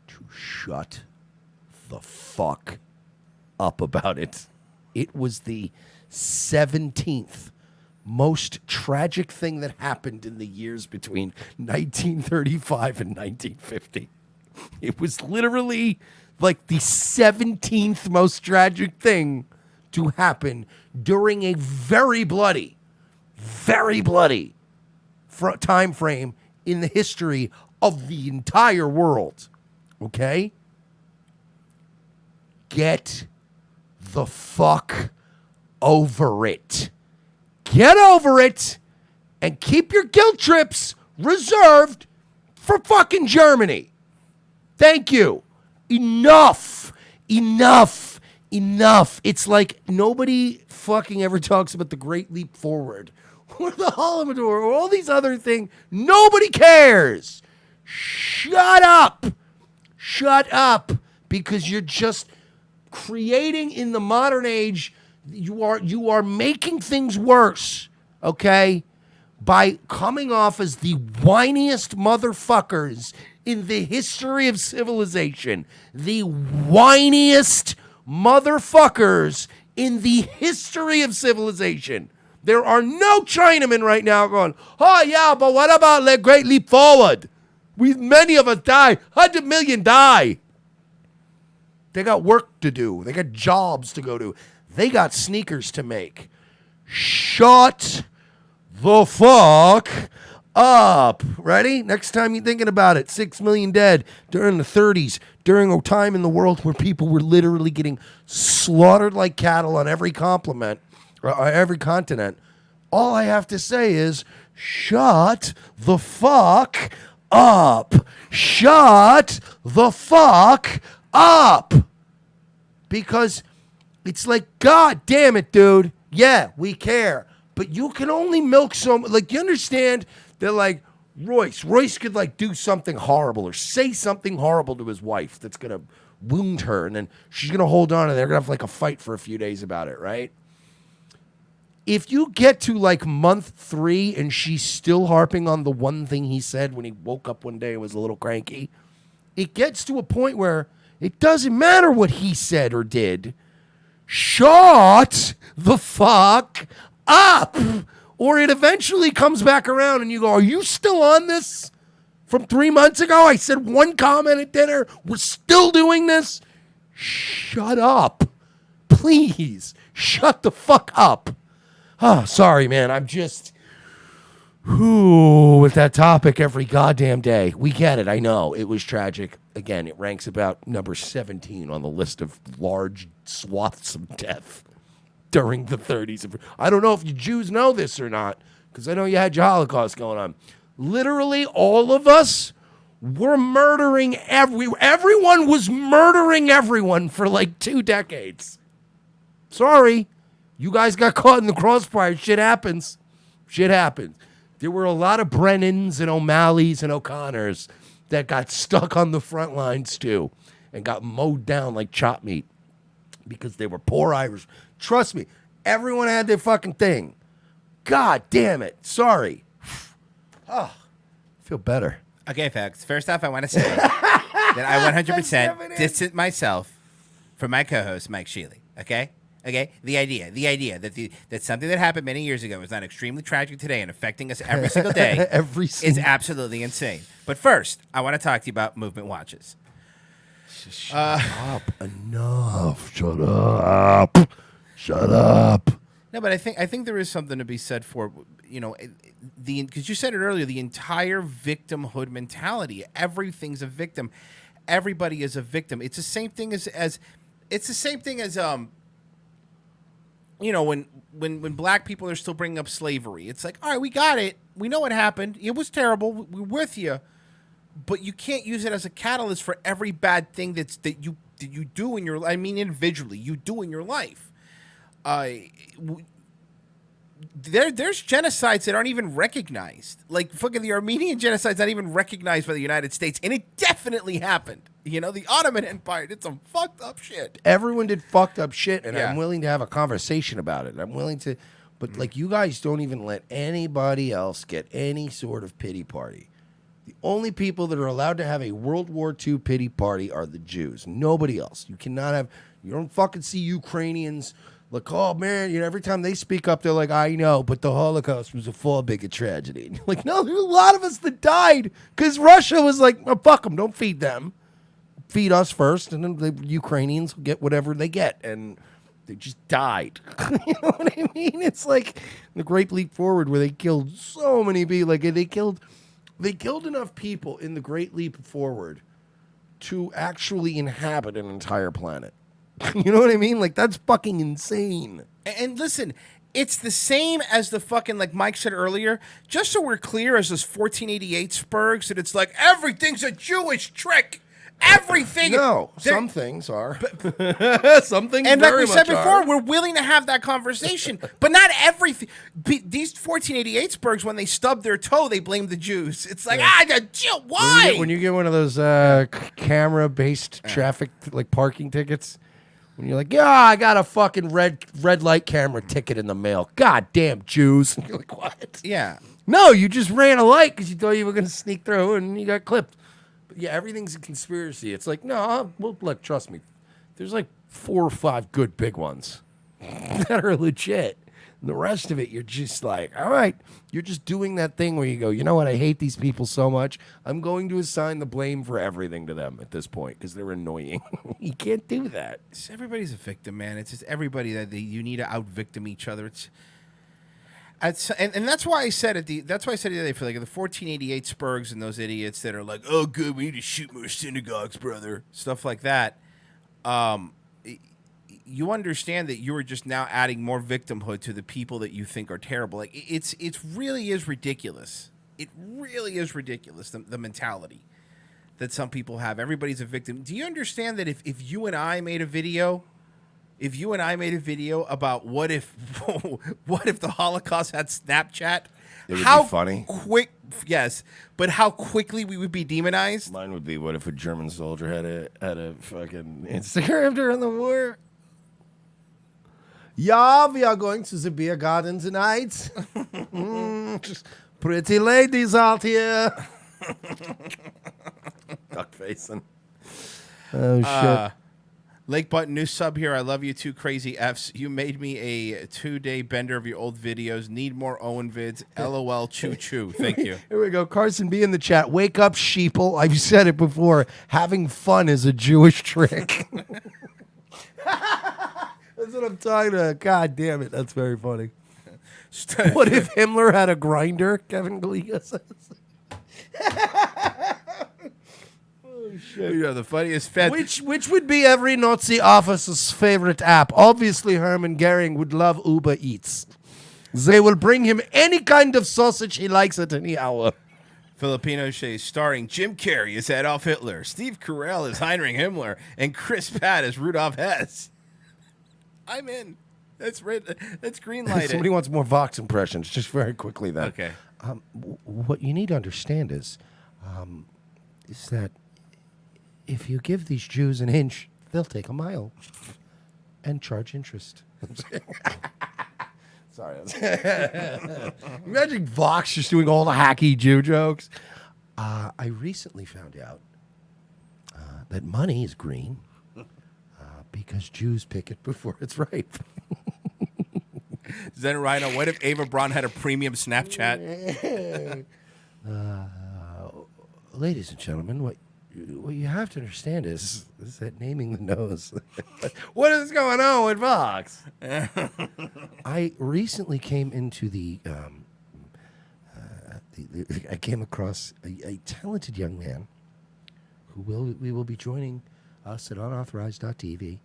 to shut the fuck up about it. It was the 17th most tragic thing that happened in the years between 1935 and 1950. It was literally like the 17th most tragic thing to happen during a very bloody time frame in the history of the entire world. Okay? Get the fuck over it. Get over it and keep your guilt trips reserved for fucking Germany. Thank you. Enough. It's like nobody fucking ever talks about the Great Leap Forward or the Holodomor or all these other things. Nobody cares. Shut up. Because you're just creating in the modern age. You are making things worse, okay, by coming off as the whiniest motherfuckers in the history of civilization. The whiniest motherfuckers in the history of civilization. There are no Chinamen right now going, "Oh yeah, but what about the Great Leap Forward? Many of us die. 100 million die." They got work to do. They got jobs to go to. They got sneakers to make. Shut the fuck up. Ready? Next time you're thinking about it, 6 million dead during the 30s, during a time in the world where people were literally getting slaughtered like cattle on every every continent. All I have to say is, shut the fuck up. Shut the fuck up. Because it's like, God damn it, dude. Yeah, we care. But you can only milk so much. Like, you understand that, like, Royce could, like, do something horrible or say something horrible to his wife that's going to wound her. And then she's going to hold on and they're going to have, like, a fight for a few days about it, right? If you get to, like, month 3 and she's still harping on the one thing he said when he woke up one day and was a little cranky, it gets to a point where it doesn't matter what he said or did. Shut the fuck up. Or it eventually comes back around and you go, are you still on this? From 3 months ago, I said one comment at dinner. We're still doing this? Shut up. Please. Shut the fuck up. Oh, sorry, man. I'm just with that topic every goddamn day. We get it. I know. It was tragic. Again, it ranks about number 17 on the list of large swaths of death during the 30s. I don't know if you Jews know this or not, because I know you had your Holocaust going on. Literally, all of us were murdering everyone was murdering everyone for like 2 decades. Sorry. You guys got caught in the crossfire. Shit happens. Shit happens. There were a lot of Brennans and O'Malleys and O'Connors that got stuck on the front lines too and got mowed down like chop meat because they were poor Irish. Trust me, everyone had their fucking thing. God damn it. Sorry. Oh, I feel better. Okay, folks. First off, I want to say that I 100% distance myself from my co-host, Mike Sheely. Okay? Okay, the idea that something that happened many years ago is not extremely tragic today and affecting us every single day is absolutely insane. But first, I want to talk to you about movement watches. Shut up. Enough. Shut up. Shut up. No, but I think there is something to be said for, because you said it earlier, the entire victimhood mentality. Everything's a victim. Everybody is a victim. It's the same thing as when black people are still bringing up slavery, it's like, all right, we got it. We know what happened. It was terrible. We're with you. But you can't use it as a catalyst for every bad thing that you do in your, individually, you do in your life. There's genocides that aren't even recognized. Like fucking the Armenian genocide's not even recognized by the United States, and it definitely happened. The Ottoman Empire did some fucked up shit. Everyone did fucked up shit, and I'm willing to have a conversation about it. I'm willing to, but like you guys don't even let anybody else get any sort of pity party. The only people that are allowed to have a World War II pity party are the Jews. Nobody else. You don't fucking see Ukrainians like, oh man, every time they speak up, they're like, I know, but the Holocaust was a far bigger tragedy. And you're like, no, there's a lot of us that died because Russia was like, oh, fuck them, don't feed them. Feed us first, and then the Ukrainians will get whatever they get. And they just died. You know what I mean? It's like the Great Leap Forward where they killed so many people. Like they killed enough people in the Great Leap Forward to actually inhabit an entire planet. You know what I mean? Like, that's fucking insane. And listen, it's the same as the fucking, like Mike said earlier, just so we're clear, as those 1488 Spurgs, that it's like, everything's a Jewish trick. Everything. No, some things are. Some things and very like we said much before, are. we're willing to have that conversation, but not everything. These 1488 Spurgs, when they stub their toe, they blame the Jews. It's like, the Jew, why? When you get one of those camera-based traffic, like parking tickets, when you're like, yeah, I got a fucking red light camera ticket in the mail. God damn Jews. And you're like, what? Yeah. No, you just ran a light because you thought you were going to sneak through and you got clipped. But yeah, everything's a conspiracy. It's like, no, well, look, trust me. There's like 4 or 5 good big ones that are legit. And the rest of it, you're just like, all right, you're just doing that thing where you go, you know what, I hate these people so much. I'm going to assign the blame for everything to them at this point because they're annoying. You can't do that. Everybody's a victim, man. It's just everybody that you need to out-victim each other. And that's why I said that's why I said the other day for like the 1488 Spurgs and those idiots that are like, oh, good, we need to shoot more synagogues, brother. Stuff like that. You understand that you are just now adding more victimhood to the people that you think are terrible. Like it really is ridiculous. It really is ridiculous, the mentality that some people have. Everybody's a victim. Do you understand that if you and I made a video, about what if the Holocaust had Snapchat, it would how be funny. Yes, but how quickly we would be demonized? Mine would be, what if a German soldier had a fucking Instagram during the war? Yeah, we are going to the beer garden tonight. Pretty ladies out here. Duck facing. Oh, shit. Lake Button, new sub here. I love you too, crazy Fs. You made me a 2-day bender of your old videos. Need more Owen vids. LOL, choo choo. Thank you. Here we go. Carson B in the chat. Wake up, sheeple. I've said it before. Having fun is a Jewish trick. That's what I'm talking about. God damn it. That's very funny. What if Himmler had a grinder? Kevin Galiga says. Oh, shit. You know, the funniest fed. Which would be every Nazi officer's favorite app? Obviously, Hermann Goering would love Uber Eats. They will bring him any kind of sausage he likes at any hour. Filipino Shays starring Jim Carrey as Adolf Hitler, Steve Carell as Heinrich Himmler, and Chris Pratt as Rudolf Hess. I'm in. That's green lighted. Somebody wants more Vox impressions, just very quickly then. Okay. What you need to understand is that if you give these Jews an inch, they'll take a mile and charge interest. Sorry. Imagine Vox just doing all the hacky Jew jokes. I recently found out that money is green because Jews pick it before it's ripe. Zen Rhino, what if Ava Braun had a premium Snapchat? Ladies and gentlemen, what you have to understand is that naming the nose. What is going on with Vox? I recently came into I came across a talented young man who we will be joining us at unauthorized.tv.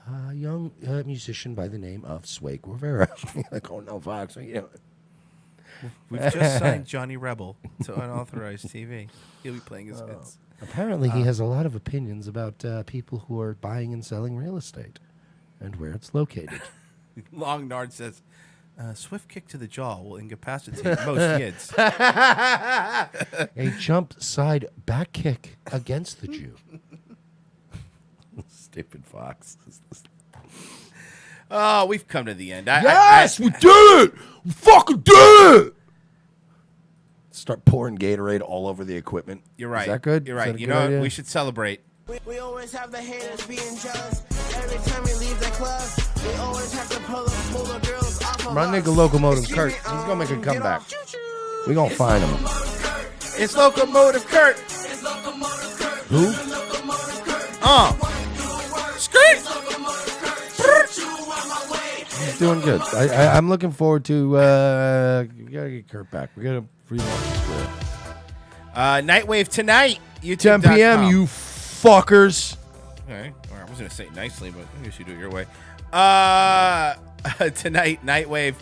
A young musician by the name of Sway Guevara. Like, oh no, Vox. You know. We've just signed Johnny Rebel to unauthorized TV. He'll be playing his hits. Apparently, he has a lot of opinions about people who are buying and selling real estate and where it's located. Long Nard says, swift kick to the jaw will incapacitate most kids. A jump side back kick against the Jew. Stupid Fox. Oh, we've come to the end. We did it! We fucking did it! Start pouring Gatorade all over the equipment. You're right. Is that good? You're Is right. that a You good know idea? what? We should celebrate. We always have the haters being jealous. Every time we leave the club, we always have to pull the girls off of My nigga Locomotive Kurt, he's gonna make a comeback. We gonna find him. It's Locomotive Kurt. Who? Skirt. He's doing good. I'm looking forward to. We gotta get Kurt back. We gotta relaunch his career. Nightwave tonight. 10 p.m. You fuckers. Okay. Well, I was gonna say it nicely, but I guess you do it your way. Tonight, Nightwave.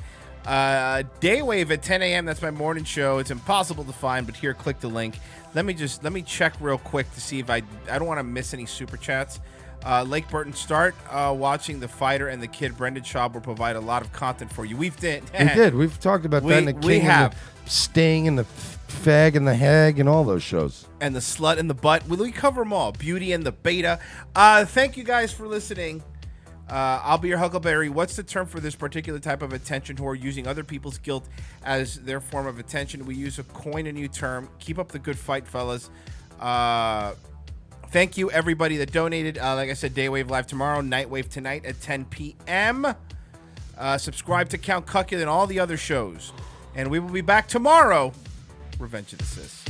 Daywave at 10 a.m. That's my morning show. It's impossible to find, but here, click the link. Let me check real quick to see if I don't want to miss any super chats. Lake Burton, start watching The Fighter and the Kid. Brendan Schaub will provide a lot of content for you. We did. We've talked about that. And the King have. And the Sting and the Fag and the Hag and all those shows. And the Slut and the Butt. We cover them all. Beauty and the Beta. Thank you guys for listening. I'll be your Huckleberry. What's the term for this particular type of attention who are using other people's guilt as their form of attention? We coin a new term. Keep up the good fight, fellas. Thank you, everybody that donated. Like I said, Daywave live tomorrow, Nightwave tonight at 10 p.m. Subscribe to Count Cuckula and all the other shows. And we will be back tomorrow. Revenge of the Sis.